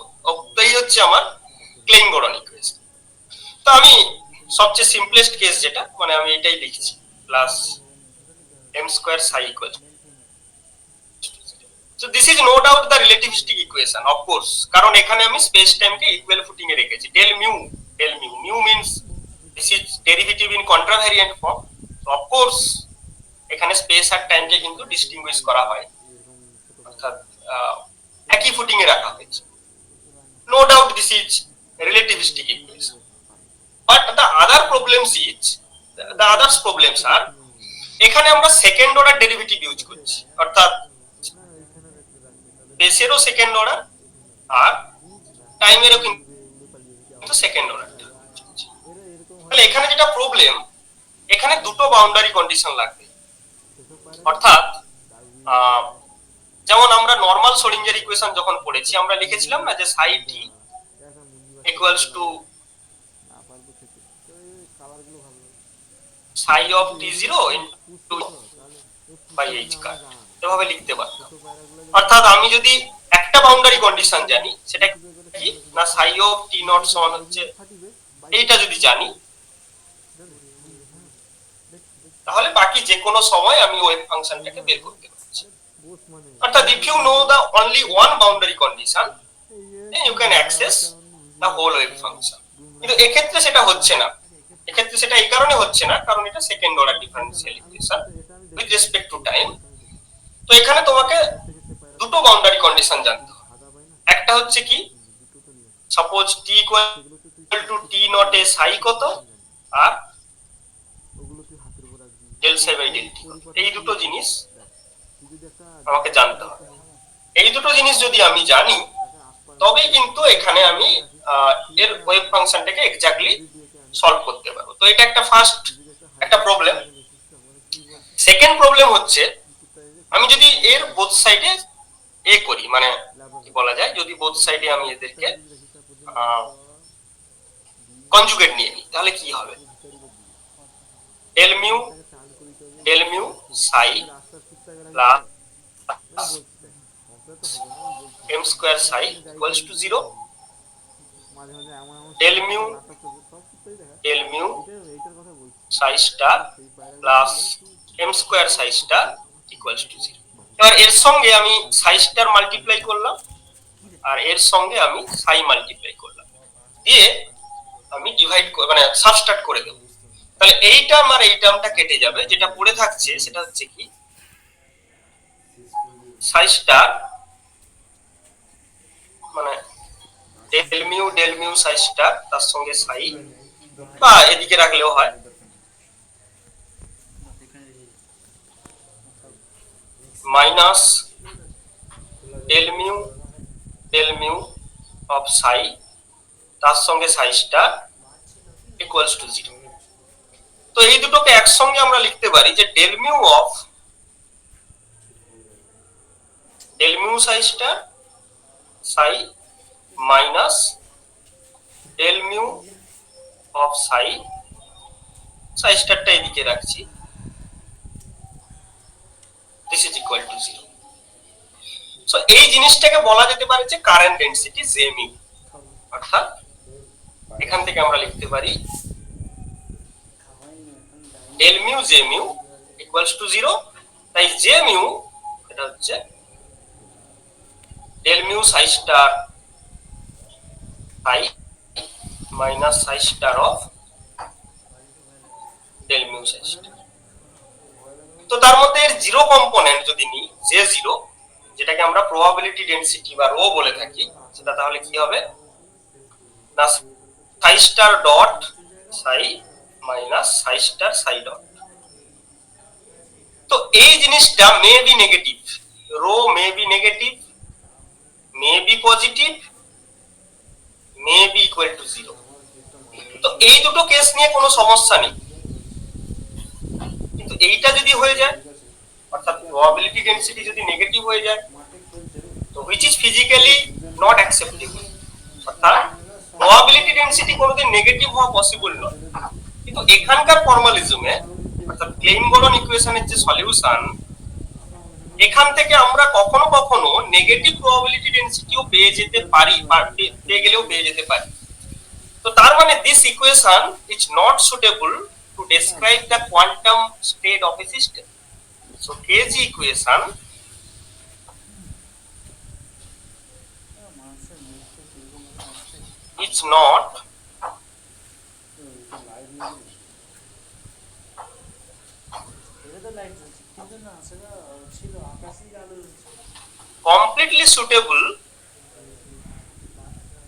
এই হচ্ছে আমার ক্লেইন-গড়ন ইকুয়েশন। তো আমি সবচেয়ে সিম্পলেস্ট কেস যেটা, মানে আমি এটাই লিখছি, plus M square psi equals. So this is no doubt the relativistic equation, of course, কারণ এখানে আমি স্পেস টাইমকে ইকুয়াল ফুটিং এ রেখেছি। Del mu means this is derivative in contravariant form, so of course এখানে স্পেস আর টাইমকে কিন্তু distinguished করা হয়, অর্থাৎ একই ফুটিং এ রাখা হয়েছে। No doubt this is relativistic equation, but the other problems are এখানে আমরা সেকেন্ড অর্ডার ডেরিভেটিভ ইউজ করছি, অর্থাৎ স্পেসেরও সেকেন্ড অর্ডার আর টাইমেরও কিন্তু সেকেন্ড অর্ডার। তাহলে এখানে যেটা প্রবলেম, এখানে দুটো বাউন্ডারি কন্ডিশন লাগবে, অর্থাৎ যেমন আমরা নরমাল শ্রোডিঞ্জার ইকুয়েশন যখন পড়েছি আমরা লিখেছিলাম না যে psi T equals to psi of T zero into by H car, এভাবে লিখতে পারতাম। অর্থাৎ আমি যদি একটা বাউন্ডারি কন্ডিশন জানি, সেটা কি না সাই অফ টি নট সমান হচ্ছে এইটা যদি জানি, তাহলে বাকি যে কোনো সময় আমি ওয়েভ ফাংশনটাকে বের করতে পারছি। অর্থাৎ if you know the only one boundary condition then you can access the whole wave function. কিন্তু এক্ষেত্রে সেটা হচ্ছে না, এক্ষেত্রে সেটা এই কারণে হচ্ছে না কারণ এটা second order differential equation with respect to time. তো এখানে তোমাকে দুটো বাউন্ডারি কন্ডিশন জানতে হবে। একটা হচ্ছে কি, suppose T equal to T naught a psi কত আর del psi by del T, এই দুটো জিনিস আমাকে জানতে হবে। এই দুটো জিনিস যদি আমি জানি তবেই কিন্তু এখানে আমি এর ওয়েভ ফাংশনটাকে এক্স্যাক্টলি সলভ করতে পারবো। তো এটা একটা ফার্স্ট একটা প্রবলেম। সেকেন্ড প্রবলেম হচ্ছে আমি যদি এর বোথ সাইডে এ করি, মানে কি বলা যায়, যদি বোথ সাইডে আমি এদেরকে কনজুগেট নিয়ে নিই তাহলে কি হবে, del mu psi plus M square psi equals to 0, del mu psi star plus M square psi star equals to 0। এবার এর সঙ্গে আমি সাই স্টার মাল্টিপ্লাই করলাম আর এর সঙ্গে আমি সাই মাল্টিপ্লাই করলাম, দিয়ে আমি ডিভাইড মানে সাবস্ট্রাক্ট করে দেব। তাহলে এই টার্ম আর এই টার্মটা কেটে যাবে, যেটা পড়ে থাকছে সেটা হচ্ছে কি সাই স্টার মানে ডেল মিউ সাই স্টার তার সঙ্গে সাই, বা এদিকে রাখলেও হয়, মাইনাস ডেল মিউ অফ সাই তার সঙ্গে সাই স্টার ইকুয়ালস টু 0। তো এই দুটোকে একসঙ্গে আমরা লিখতে পারি যে del mu psi star psi minus del mu of সাই স্টারটা এদিকে রাখছি, this is equal to 0। So এই জিনিসটাকে বলা যেতে পারে যে কারেন্ট ডেনসিটি জে মিউ, অর্থাৎ এখান থেকে আমরা লিখতে পারি del mu J mu equals to 0। তাই জে মিউ এটা হচ্ছে del mu psi star psi minus psi star of del mu psi star. তো তার মধ্যে এর জিরো কম্পোনেন্ট যদি নিই জে জিরো, যেটাকে আমরা প্রবাবিলিটি ডেনসিটি বা রো বলে থাকি, সেটা তাহলে কি হবে না psi star dot psi minus psi star psi dot. তো এই জিনিসটা may be negative, rho may be negative, may be positive, may be equal to 0। তো এই দুটো কেস নিয়ে কোনো সমস্যা নেই, কিন্তু এইটা যদি হয়ে যায়, অর্থাৎ প্রবাবিলিটি ডেনসিটি যদি নেগেটিভ হয়ে যায়, তো which is physically not acceptable, অর্থাৎ প্রবাবিলিটি ডেনসিটি কোনোদিন নেগেটিভ হওয়া পসিবল নয়। কিন্তু এখানকার ফর্মালিজমে অর্থাৎ ক্লেইন-গলন ইকুয়েশনের যে সলিউশন, এখান থেকে আমরা কখনো কখনো নেগেটিভ প্রবাবিলিটি ডেনসিটিও পেয়ে যেতে পারি, পেয়ে যেতে পারি। তো তার মানে this equation is not suitable to describe the quantum state of a system. So KG equation is not completely suitable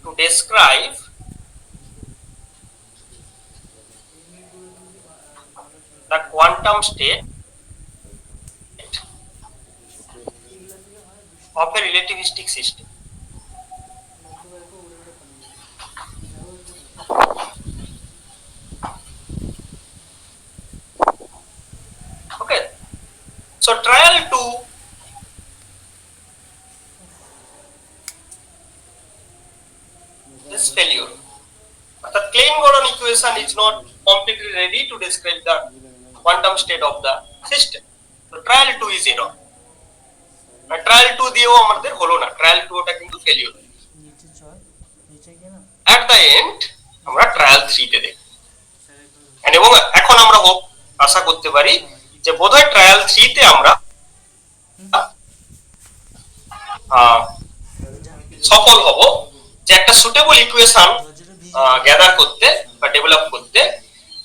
to describe the quantum state of a relativistic system. Okay, so trial 2 is failure. The Klein-Gordon equation is not completely ready to describe the quantum state of the system. So trial 2 is error. Trial 2 দিয়েও আমাদের হলো না, trial 2 ওটা কিন্তু failure। At the end আমরা trial 3 তে দেখব, এবং এখন আমরা আশা করতে পারি যে বোধহয় ট্রায়াল 3 তে আমরা সফল হব যে একটা সুটেবল ইকুয়েশন গ্যাদার করতে বা ডেভেলপ করতে,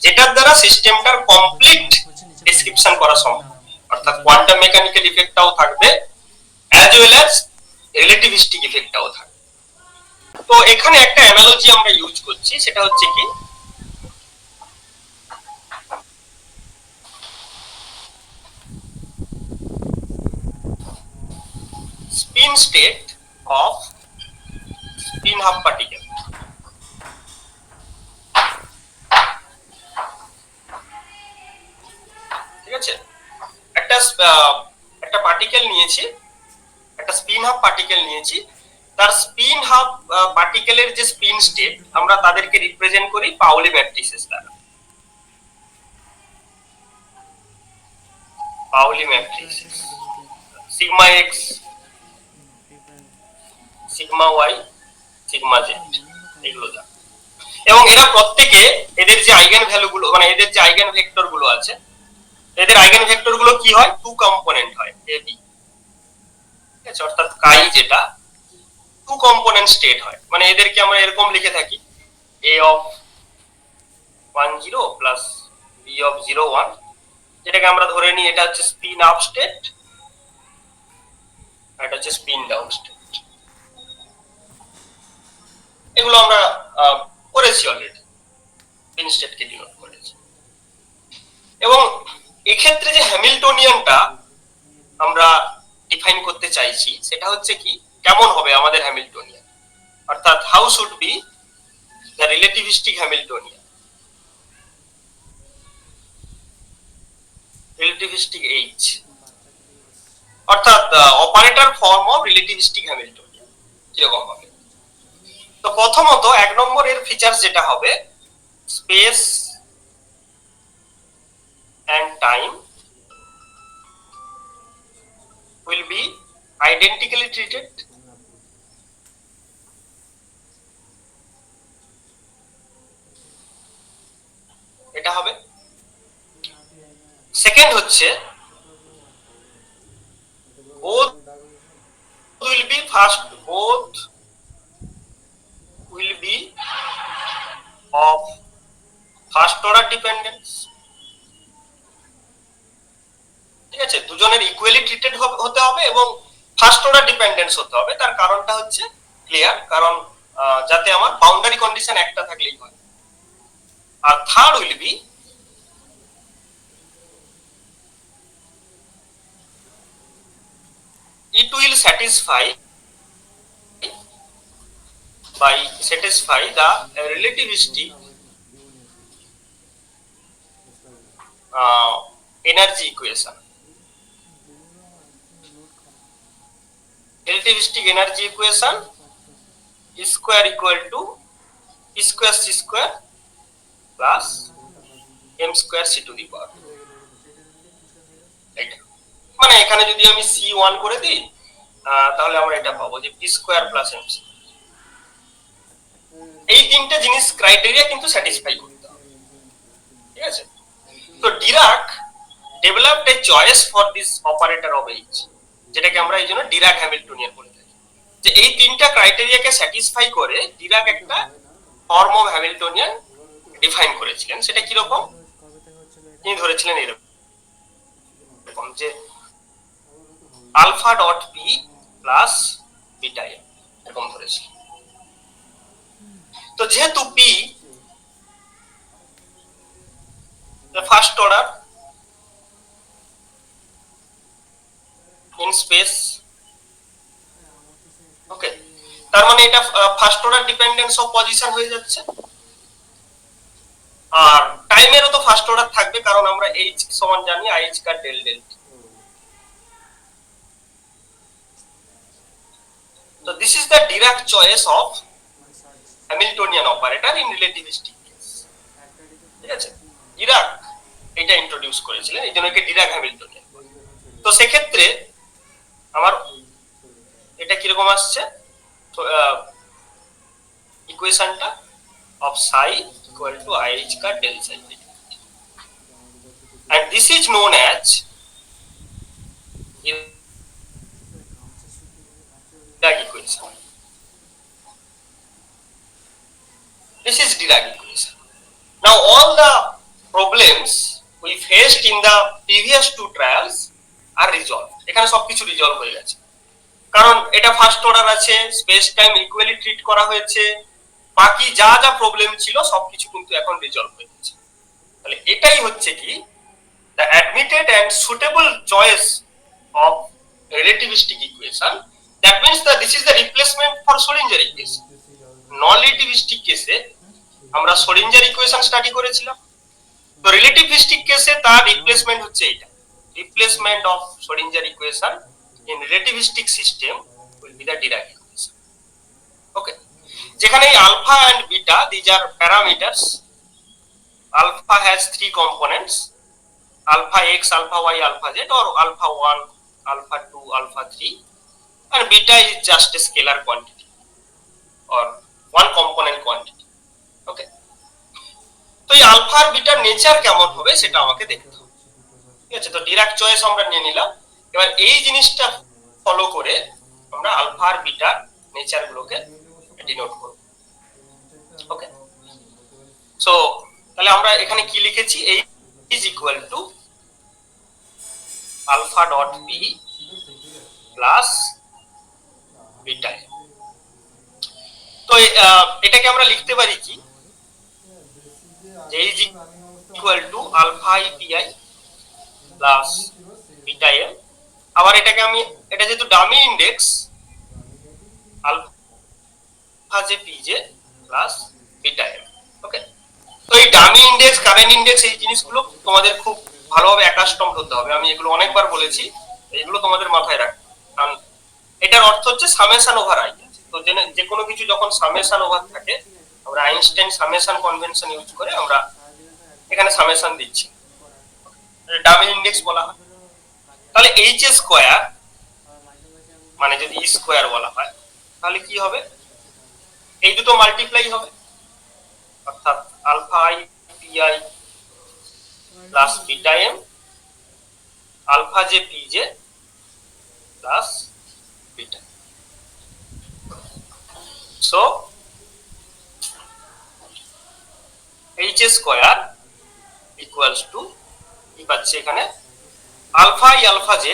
যেটার দ্বারা সিস্টেমটার কমপ্লিট ডেসক্রিপশন করা সম্ভব, অর্থাৎ কোয়ান্টাম মেকানিক্যাল ইফেক্টটাও থাকবে অ্যাজ ওয়েল অ্যাজ রিলেটিভিস্টিক ইফেক্টটাও থাকবে। তো এখানে একটা অ্যানালজি আমরা ইউজ করছি, সেটা হচ্ছে কি spin state of spin half particle। ঠিক আছে, একটা পার্টিকেল নিয়েছি, একটা স্পিন হাফ পার্টিকেল নিয়েছি, তার স্পিন হাফ পার্টিকেলের যে স্পিন স্টেট আমরা তাদেরকে রিপ্রেজেন্ট করি পাউলি ম্যাট্রিসেস দ্বারা। Pauli matrices sigma X, sigma Y, sigma Z, এগুলো যা, এবং এরা প্রত্যেকে এদের যে আইগেন ভ্যালু গুলো, মানে এদের যে আইগেন ভেক্টর গুলো আছে, এদের আইগেন ভেক্টর গুলো কি হয়, টু কম্পোনেন্ট হয়, এ বি। ঠিক আছে, অর্থাৎ কাই যেটা টু কম্পোনেন্ট স্টেট হয়, মানে এদেরকে আমরা এরকম লিখে থাকি এ অফ 1 0 প্লাস বি অফ 0 1, যেটাকে আমরা ধরে নিই এটা হচ্ছে স্পিন আপ স্টেট, আর এটা হচ্ছে স্পিন ডাউন স্টেট। এগুলো আমরা করেছি অলরেডি, স্পিন স্টেটকে ডিনোট করেছি। এবং এক্ষেত্রে যে হ্যামিল্টনিয়ানটা আমরা ডিফাইন করতে চাইছি সেটা হচ্ছে কি কেমন হবে আমাদের হ্যামিল্টনিয়ান, অর্থাৎ how should be the relativistic Hamiltonian, relativistic H, অর্থাৎ operator form of relativistic Hamiltonian কিরকম হবে। তো প্রথমত 1 নম্বরের ফিচার যেটা হবে space and time will be identically treated. এটা হবে। সেকেন্ড হচ্ছে both will be of first order dependence, ঠিক আছে, দুজনের ইকুয়ালি ট্রিটেড হতে হবে এবং ফার্স্ট অর্ডার ডিপেন্ডেন্স হতে হবে। তার কারণটা হচ্ছে ক্লিয়ার, কারণ যাতে আমার বাউন্ডারি কন্ডিশন একটা থাকলেই হয়। আর third will be it will satisfy the relativistic energy equation. Relativistic energy equation E square equal to E square C square plus M square C to the power। মানে এখানে যদি আমি C1 করে দিই তাহলে আমরা এটা পাবো যে P square plus M square। এই তিনটে জিনিস ক্রাইটেরিয়া কিন্তু স্যাটিসফাই করতে হবে, ঠিক আছে। তো Dirac developed A choice for this operator of H, যেটাকে আমরা এই জন্য ডিরাক হ্যামিল্টনিয়ান বলে থাকি, যে এই তিনটা ক্রাইটেরিয়াকে স্যাটিসফাই করে ডিরাক একটা ফর্ম অফ হ্যামিল্টনিয়ান ডিফাইন করেছিলেন। সেটা কি রকম, তিনি ধরেছিলেন এরকম যে alpha dot P plus beta M, এরকম ধরেছিলেন। তো যেহেতু পি first order in space, okay, তার মানে এটা first order dependence of position হয়ে যাচ্ছে। আর টাইমেরও তো ফার্স্ট অর্ডার থাকবে, কারণ আমরা এইচ সমান জানি আইএইচ কার del del. So this is the Dirac choice of Hamiltonian operator in relativistic case, ঠিক আছে। ডিরাক এটা ইন্ট্রোডিউস করেছিলেন, এই জন্য একে ডিরাক হ্যামিল্টনিয়ান। তো সেক্ষেত্রে আমার এটা কিরকম আসছে, তো ইকুয়েশনটা of psi equal to IH ka del psi, and this is known as Dirac equation. This is Dirac equation. Now all the problems we faced in the previous two trials are resolved. এখানে সবকিছু resolve হয়ে গেছে, কারণ এটা first order আছে, space time equally treat করা হয়েছে, বাকি যা যা প্রবলেম ছিল সবকিছু কিন্তু এখন রিজলভ হয়ে গেছে। তাহলে এটাই হচ্ছে কি the admitted and suitable choice of relativistic equation. That means that this is the replacement for Schrödinger equation. Non-relativistic কেসে আমরা Schrödinger equation স্টাডি করেছিলাম, তো রিলেটিভিস্টিক কেসে তার রিপ্লেসমেন্ট হচ্ছে এটা, replacement of Schrödinger equation in relativistic system will be the Dirac equation. Okay, যেখানে alpha and beta, these are parameters. Alpha has three components: alpha x, alpha y, alpha z, or alpha 1, alpha 2, alpha 3, and beta is just a scalar quantity or one component quantity. Okay, তো এই alpha আর বিটার nature কেমন হবে সেটা আমাকে দেখতে হবে, ঠিক আছে। তো ডিরাক চয়েস আমরা নিয়ে নিলাম, এবার এই জিনিসটা ফলো করে আমরা আলফা আর বিটার নেচার গুলোকে ডিনোট করব। ওকে, সো তাহলে আমরা এখানে কি লিখেছি, এই is equal to alpha dot P plus beta. তো এটাকে আমরা লিখতে পারি কি, is equal to alpha I P I plus beta M আবার এটাকে আমি, এটা যেহেতু dummy index, alpha J P J plus beta M. Okay, তো এই ডামি ইন্ডেক্স, কারেন্ট ইন্ডেক্স, এই জিনিসগুলো তোমাদের খুব ভালোভাবে অ্যাকাস্টম হতে হবে। আমি এগুলো অনেকবার বলেছি, এগুলো তোমাদের মাথায় রাখবে। কারণ এটার অর্থ হচ্ছে সামেশন ওভার আই। তো যে কোনো কিছু যখন সামেশন ওভার থাকে, আমরা আইনস্টাইন সামেশন কনভেনশন ইউজ করে আমরা এখানে সামেশন দিচ্ছি, ডামি ইন্ডেক্স বলা হয়। তাহলে এইচ স্কয়ার মানে যদি ই স্কয়ার বলা হয়, তাহলে কি হবে? এই দুটো মাল্টিপ্লাই হবে, অর্থাৎ alpha I P I plus beta M, alpha J P J plus beta. So H square equals to কি পাচ্ছি এখানে? Alpha I alpha J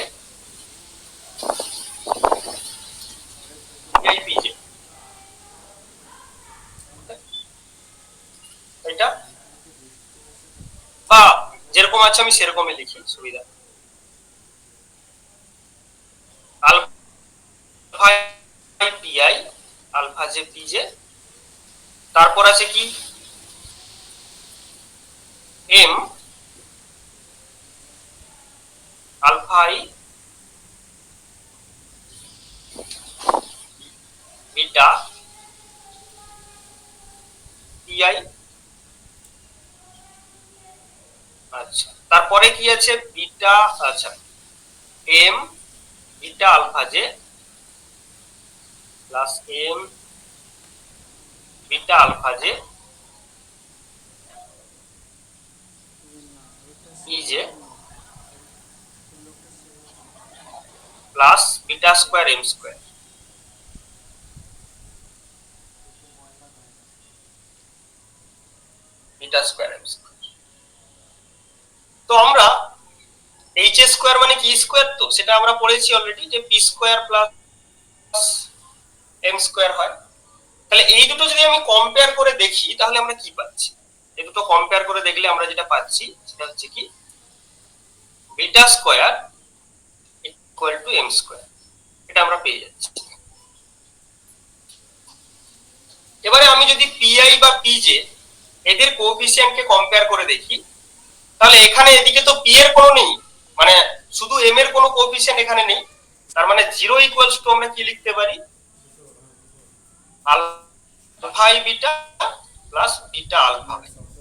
I P J, এটা বা যেরকম আছে আমি সেরকমই লিখি সুবিধা। Alpha P I alpha J P J, তারপর আছে কি M alpha I beta P I. আচ্ছা, তারপরে কি আছে? বিটা, আচ্ছা M beta alpha J plus M beta alpha J E J plus beta square M square. Beta square M square. তো আমরা এইচ স্কয়ার মানে কি স্কয়ার, তো সেটা আমরা পড়েছি অলরেডি যে P square plus M square হয়। তাহলে এই দুটো যদি আমি কম্পেয়ার করে দেখি তাহলে আমরা কি পাচ্ছি? এই দুটো কম্পেয়ার করে দেখলে আমরা যেটা পাচ্ছি সেটা হচ্ছে কি beta square equal to M square, এটা আমরা পেয়ে যাচ্ছি। এবারে আমি যদি পিআই বা পিজে এদের কোএফিসিয়েন্টকে কম্পেয়ার করে দেখি, তাহলে এখানে এদিকে তো পি এর কোনো নেই, মানে শুধু এম এর কোনো কোএফিসিয়েন্ট এখানে নেই। তার মানে 0 ইকুয়ালস টু আমরা কি লিখতে পারি? Alpha I beta plus beta alpha.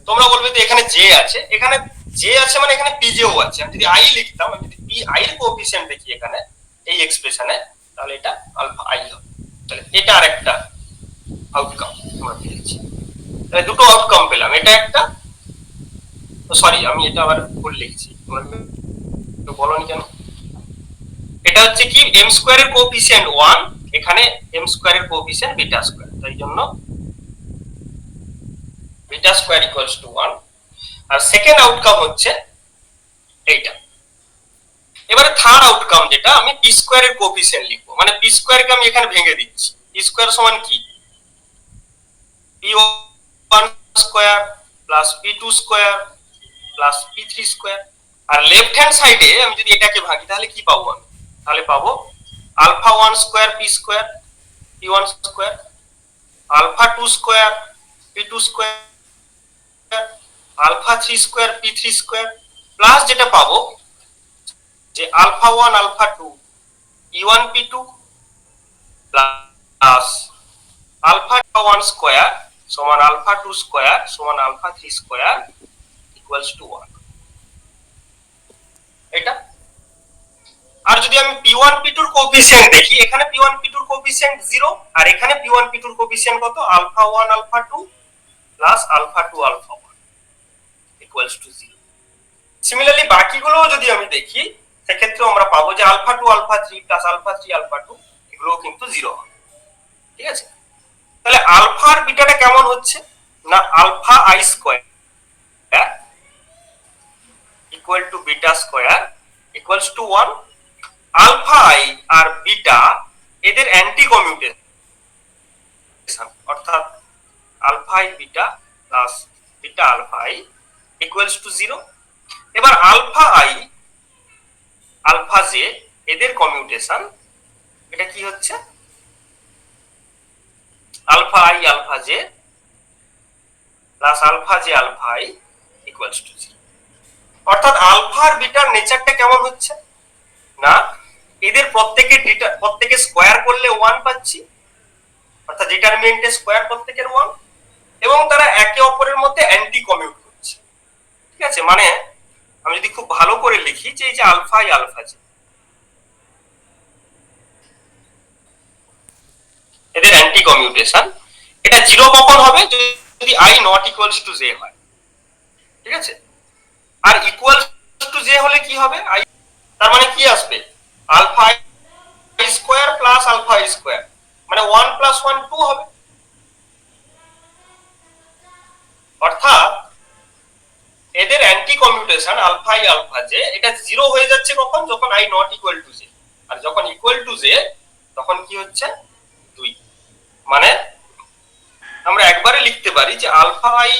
তোমরা বলবে তো এখানে জে আছে, এখানে জে আছে মানে এখানে পিজেও আছে। আমি যদি আই লিখতাম, আমি যদি পি আই এর কোএফিসিয়েন্ট দেখি এখানে এই এক্সপ্রেশনে, তাহলে এটা আলফা আই হবে। তাহলে এটা আরেকটা আউটকাম আমরা পেয়েছি। তাহলে দুটো আউটকাম পেলাম, এটা একটা, সরি আমি এটা আবার ভুল লিখছি, তোমরা একটু বলনি কেন? এটা হচ্ছে কি এম স্কয়ার এর কোএফিসিয়েন্ট 1, এখানে এম স্কয়ার এর কোএফিসিয়েন্ট বিটা স্কয়ার, তাই জন্য বিটা স্কয়ার ইকুয়ালস টু 1। আর সেকেন্ড আউটকাম হচ্ছে এইটা। এবারে থার্ড আউটকাম যেটা, আমি পি স্কয়ার এর কোএফিসিয়েন্ট লিখবো, মানে পি স্কয়ার কে আমি এখানে ভেঙে দিচ্ছি। পি স্কয়ার সমান কি p1 square plus p2 square plus p3 square. আর লেফট হ্যান্ড সাইডে আমি যদি এটাকে ভাঙি তাহলে কি পাবো? আমি তাহলে পাবো alpha 1 square p square p1 square, alpha 2 square p2 square, alpha 3 square p3 square, plus যেটা পাবো যে alpha 1 alpha 2 p1 p2 plus alpha 1 square সমান আলফা 2 স্কয়ার সমান আলফা 3 স্কয়ার ইকুয়ালস টু 1। এটা। আর যদি আমি p1 p2 এর কোএফিসিয়েন্ট দেখি, এখানে p1 p2 এর কোএফিসিয়েন্ট 0 আর এখানে p1 p2 এর কোএফিসিয়েন্ট কত? Alpha 1 alpha 2 plus alpha 2 alpha 1 equals to 0। Similarly বাকিগুলো যদি আমি দেখি, সেক্ষেত্রে আমরা পাবো যে alpha 2 alpha 3 plus alpha 3 alpha 2 এগুলো কিন্তু 0 হবে। ঠিক আছে? তাহলে আলফা আর বিটাটা কেমন হচ্ছে না, alpha I square equal to beta square equals to 1। Alpha I আর বিটা এদের অ্যান্টি কমিউটেশন, অর্থাৎ alpha I beta plus beta alpha I equals to 0। এবার আলফা আই আলফা জে এদের কমিউটেশন এটা কি হচ্ছে alpha I alpha J plus alpha J alpha I equals to 0। অর্থাৎ alpha আর বিটার নেচারটা কেমন হচ্ছে না এদের প্রত্যেকের স্কয়ার করলে 1 পাচ্ছি, অর্থাৎ ডিটারমিনেন্টের স্কয়ার প্রত্যেকের 1, এবং তারা একে অপরের মধ্যে অ্যান্টি কমিউট করছে। ঠিক আছে, মানে আমি যদি খুব ভালো করে লিখি যে এই যে আলফা আই আলফা জে এদের অ্যান্টি কমিউটেশন, এটা 0 কখন হবে যদি I not equals to J হয়। ঠিক আছে, আর ইকুয়ালস টু জে হলে কি হবে আই, তার মানে কি আসবে alpha I square plus alpha I square, মানে 1 প্লাস 1 2 হবে। অর্থাৎ এদের anti commutation alpha I alpha J এটা 0 হয়ে যাচ্ছে কখন যখন I not equal to J, আর যখন ইকুয়াল টু জে তখন কি হচ্ছে 2। মানে আমরা একবারে লিখতে পারি যে alpha I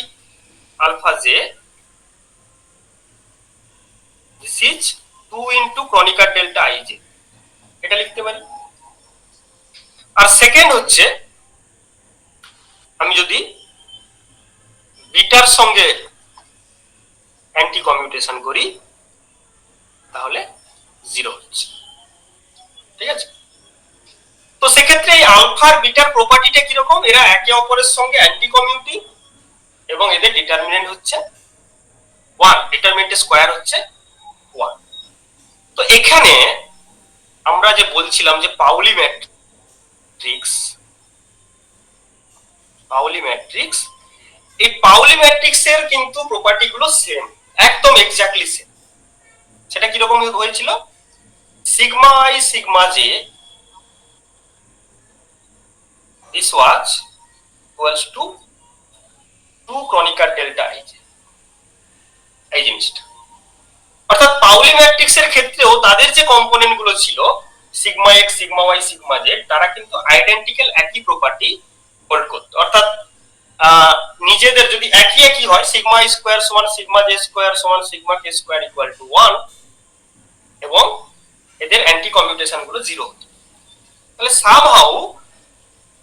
alpha J this is 2 into Kronecker delta I J, এটা লিখতে পারি। আর সেকেন্ড হচ্ছে আমি যদি বিটার সঙ্গে অ্যান্টি কমিউটেশন করি তাহলে 0 হচ্ছে। ঠিক আছে, তো সেক্ষেত্রে এই আলফা আর বিটার প্রপার্টিটা কিরকম, এরা একে অপরের সঙ্গে অ্যান্টি কমিউটিং এবং এদের ডিটারমিনেন্ট হচ্ছে 1, ডিটারমিনেন্টের স্কয়ার হচ্ছে 1। তো এখানে আমরা যে বলছিলাম যে পাউলি ম্যাট্রিক্স এই পাউলি ম্যাট্রিক্সের কিন্তু প্রপার্টি গুলো সেম, একদম এক্স্যাক্টলি সেম। সেটা কিরকম হয়েছিল, sigma I sigma J this was equals to 2 ক্রনিকার delta I J, এই জিনিসটা। অর্থাৎ পাউলি ম্যাট্রিক্সের ক্ষেত্রেও তাদের যে কম্পোনেন্ট গুলো ছিল sigma X sigma Y sigma Z তারা কিন্তু আইডেন্টিক্যাল একই প্রপার্টি হোল্ড করত। অর্থাৎ নিজেদের যদি একই একই হয় সিগমা আই স্কয়ার সমান সিগমা জে স্কয়ার সমান সিগমা কে স্কয়ার ইকুয়াল টু 1 এবং এদের অ্যান্টি কমিউটেশন গুলো 0 হতো, তাহলে somehow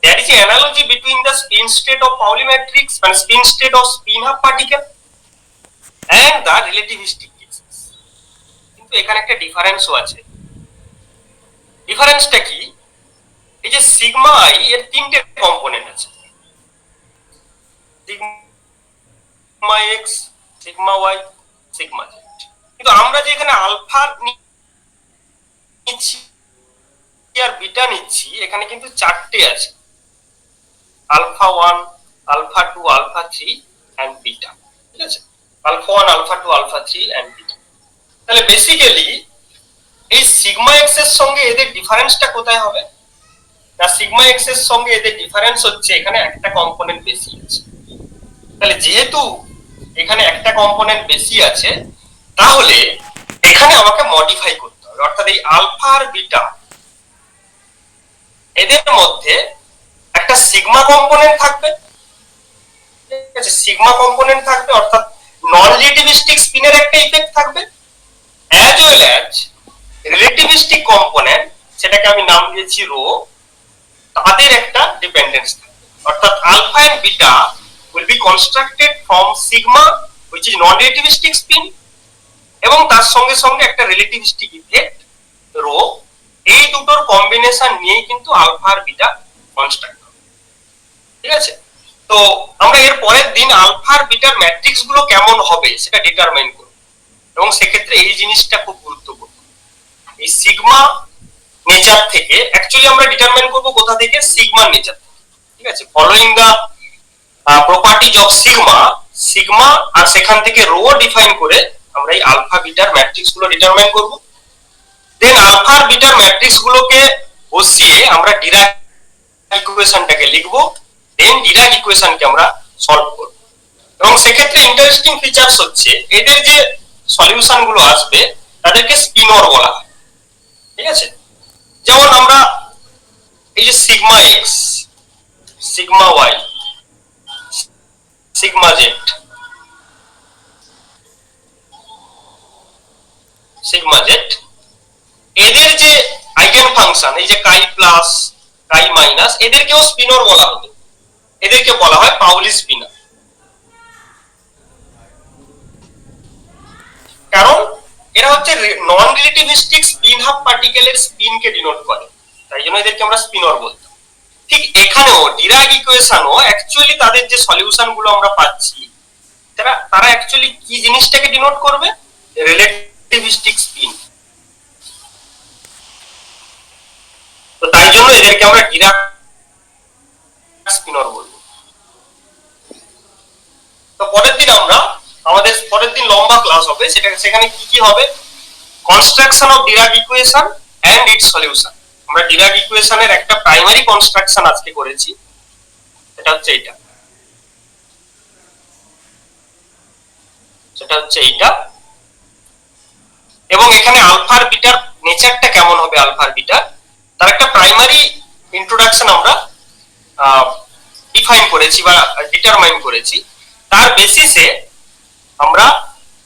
there is an analogy between the spin state of Pauli matrix and spin state of spin half particle and the relativistic cases. কিন্তু এখানে একটা ডিফারেন্সও আছে। ডিফারেন্সটা কি, এই যে সিগমা আই এর তিনটে কম্পোনেন্ট আছে, sigma X sigma Y sigma Z, কিন্তু আমরা যে এখানে আলফা নিচ্ছি আর বিটা নিচ্ছি এখানে কিন্তু চারটে আছে, alpha 1 alpha 2 alpha 3 and beta. ঠিক আছে, alpha 1 alpha 2 alpha 3 and beta. তাহলে বেসিক্যালি এই সিগমা এক্স এর সঙ্গে এদের ডিফারেন্সটা কোথায় হবে না, সিগমা এক্স এর সঙ্গে এদের ডিফারেন্স হচ্ছে এখানে একটা কম্পোনেন্ট বেশি আছে। তাহলে যেহেতু এখানে একটা কম্পোনেন্ট বেশি আছে তাহলে এখানে আমাকে মডিফাই করতে হবে, অর্থাৎ এই আলফা আর বিটা এদের মধ্যে একটা সিগমা কম্পোনেন্ট থাকবে। ঠিক আছে, সিগমা কম্পোনেন্ট থাকবে অর্থাৎ নন রিলেটিভিস্টিক স্পিনের একটা ইফেক্ট থাকবে, as well as relativistic component সেটাকে আমি নাম দিয়েছি রো, তাদের একটা ডিপেন্ডেন্স থাকবে। অর্থাৎ alpha and beta will be constructed from sigma which is non relativistic spin এবং তার সঙ্গে সঙ্গে একটা রিলেটিভিস্টিক ইফেক্ট রো, এই দুটোর কম্বিনেশন নিয়ে কিন্তু আলফা আর বিটা কনস্ট্রাক্ট হবে। ঠিক আছে, তো আমরা এর পরের দিন আলফা আর বিটার ম্যাট্রিক্স গুলো কেমন হবে সেটা ডিটারমাইন করব, এবং সেক্ষেত্রে এই জিনিসটা খুব গুরুত্বপূর্ণ। এই সিগমা নেচার থেকে অ্যাকচুয়ালি আমরা ডিটারমাইন করব কোথা থেকে, সিগমা নেচার থেকে। ঠিক আছে, following the properties of sigma আর সেখান থেকে রো ডিফাইন করে আমরা এই আলফা বিটার ম্যাট্রিক্স গুলো ডিটারমাইন করব। দেন আলফা আর বিটার ম্যাট্রিক্স গুলোকে বসিয়ে আমরা ডিরাক ইকুয়েশনটাকে লিখব, দেন ডিরাক ইকুয়েশনকে আমরা সলভ করব। এবং সেক্ষেত্রে ইন্টারেস্টিং ফিচারস হচ্ছে এদের যে সলিউশন গুলো আসবে তাদেরকে স্পিনর বলা হয়। ঠিক আছে, যেমন আমরা এই যে sigma X sigma Y sigma Z এদের যে আইগেন ফাংশন এই যে কাই প্লাস কাই মাইনাস এদেরকেও স্পিনর বলা হতো, এদেরকে বলা হয় পাউলি স্পিনার। কারণ এরা হচ্ছে নন রিলেটিভিস্টিক স্পিন হাফ পার্টিকেলের স্পিনকে ডিনোট করে, তাই জন্য এদেরকে আমরা স্পিনর বলতাম। ঠিক এখানেও ডিরাক ইকুয়েশনও অ্যাকচুয়ালি তাদের যে সলিউশন গুলো আমরা পাচ্ছি তারা অ্যাকচুয়ালি কি জিনিসটাকে ডিনোট করবে, রিলেটিভিস্টিক স্পিন। তো তাই জন্য এদেরকে আমরা ডিরাক স্পিনর বলবো। তো পরের দিন আমাদের লম্বা ক্লাস হবে, সেখানে কি কি হবে, construction of Dirac equation and its solution. আমরা ডিরাক ইকুয়েশনের একটা প্রাইমারি কনস্ট্রাকশন আজকে করেছি, সেটা হচ্ছে এইটা, এবং এখানে আলফা আর বিটার নেচারটা কেমন হবে, আলফা আর বিটার তার একটা প্রাইমারি ইন্ট্রোডাকশন আমরা ডিফাইন করেছি বা ডিটারমাইন করেছি। তার বেসিসে আমরা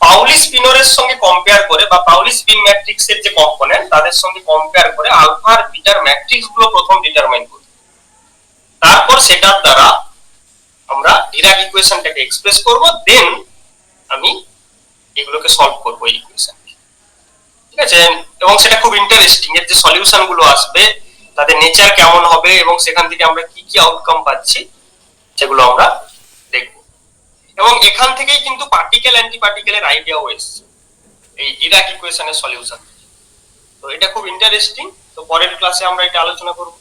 পাউলি স্পিনরের সঙ্গে কম্পেয়ার করে বা পাউলি স্পিন ম্যাট্রিক্সের যে কম্পোনেন্ট তাদের সঙ্গে কম্পেয়ার করে আলফা আর বিটার ম্যাট্রিক্স গুলো প্রথম ডিটারমাইন করি, তারপর সেটার দ্বারা আমরা ডিরাক ইকুয়েশনটাকে এক্সপ্রেস করব, দেন আমি এগুলোকে সলভ করব এই ইকুয়েশন। ঠিক আছে, এবং সেটা খুব ইন্টারেস্টিং, এর যে সলিউশন গুলো আসবে তাদের নেচার কেমন হবে এবং সেখান থেকে আমরা কি কি আউটকাম পাচ্ছি সেগুলো আমরা দেখব। এবং এখান থেকেই কিন্তু পার্টিকেল অ্যান্টি পার্টিকেলের আইডিয়াও এসেছে এই ডিরাক ইকুয়েশনের সলিউশন। তো এটা খুব ইন্টারেস্টিং, তো পরের ক্লাসে আমরা এটা আলোচনা করব।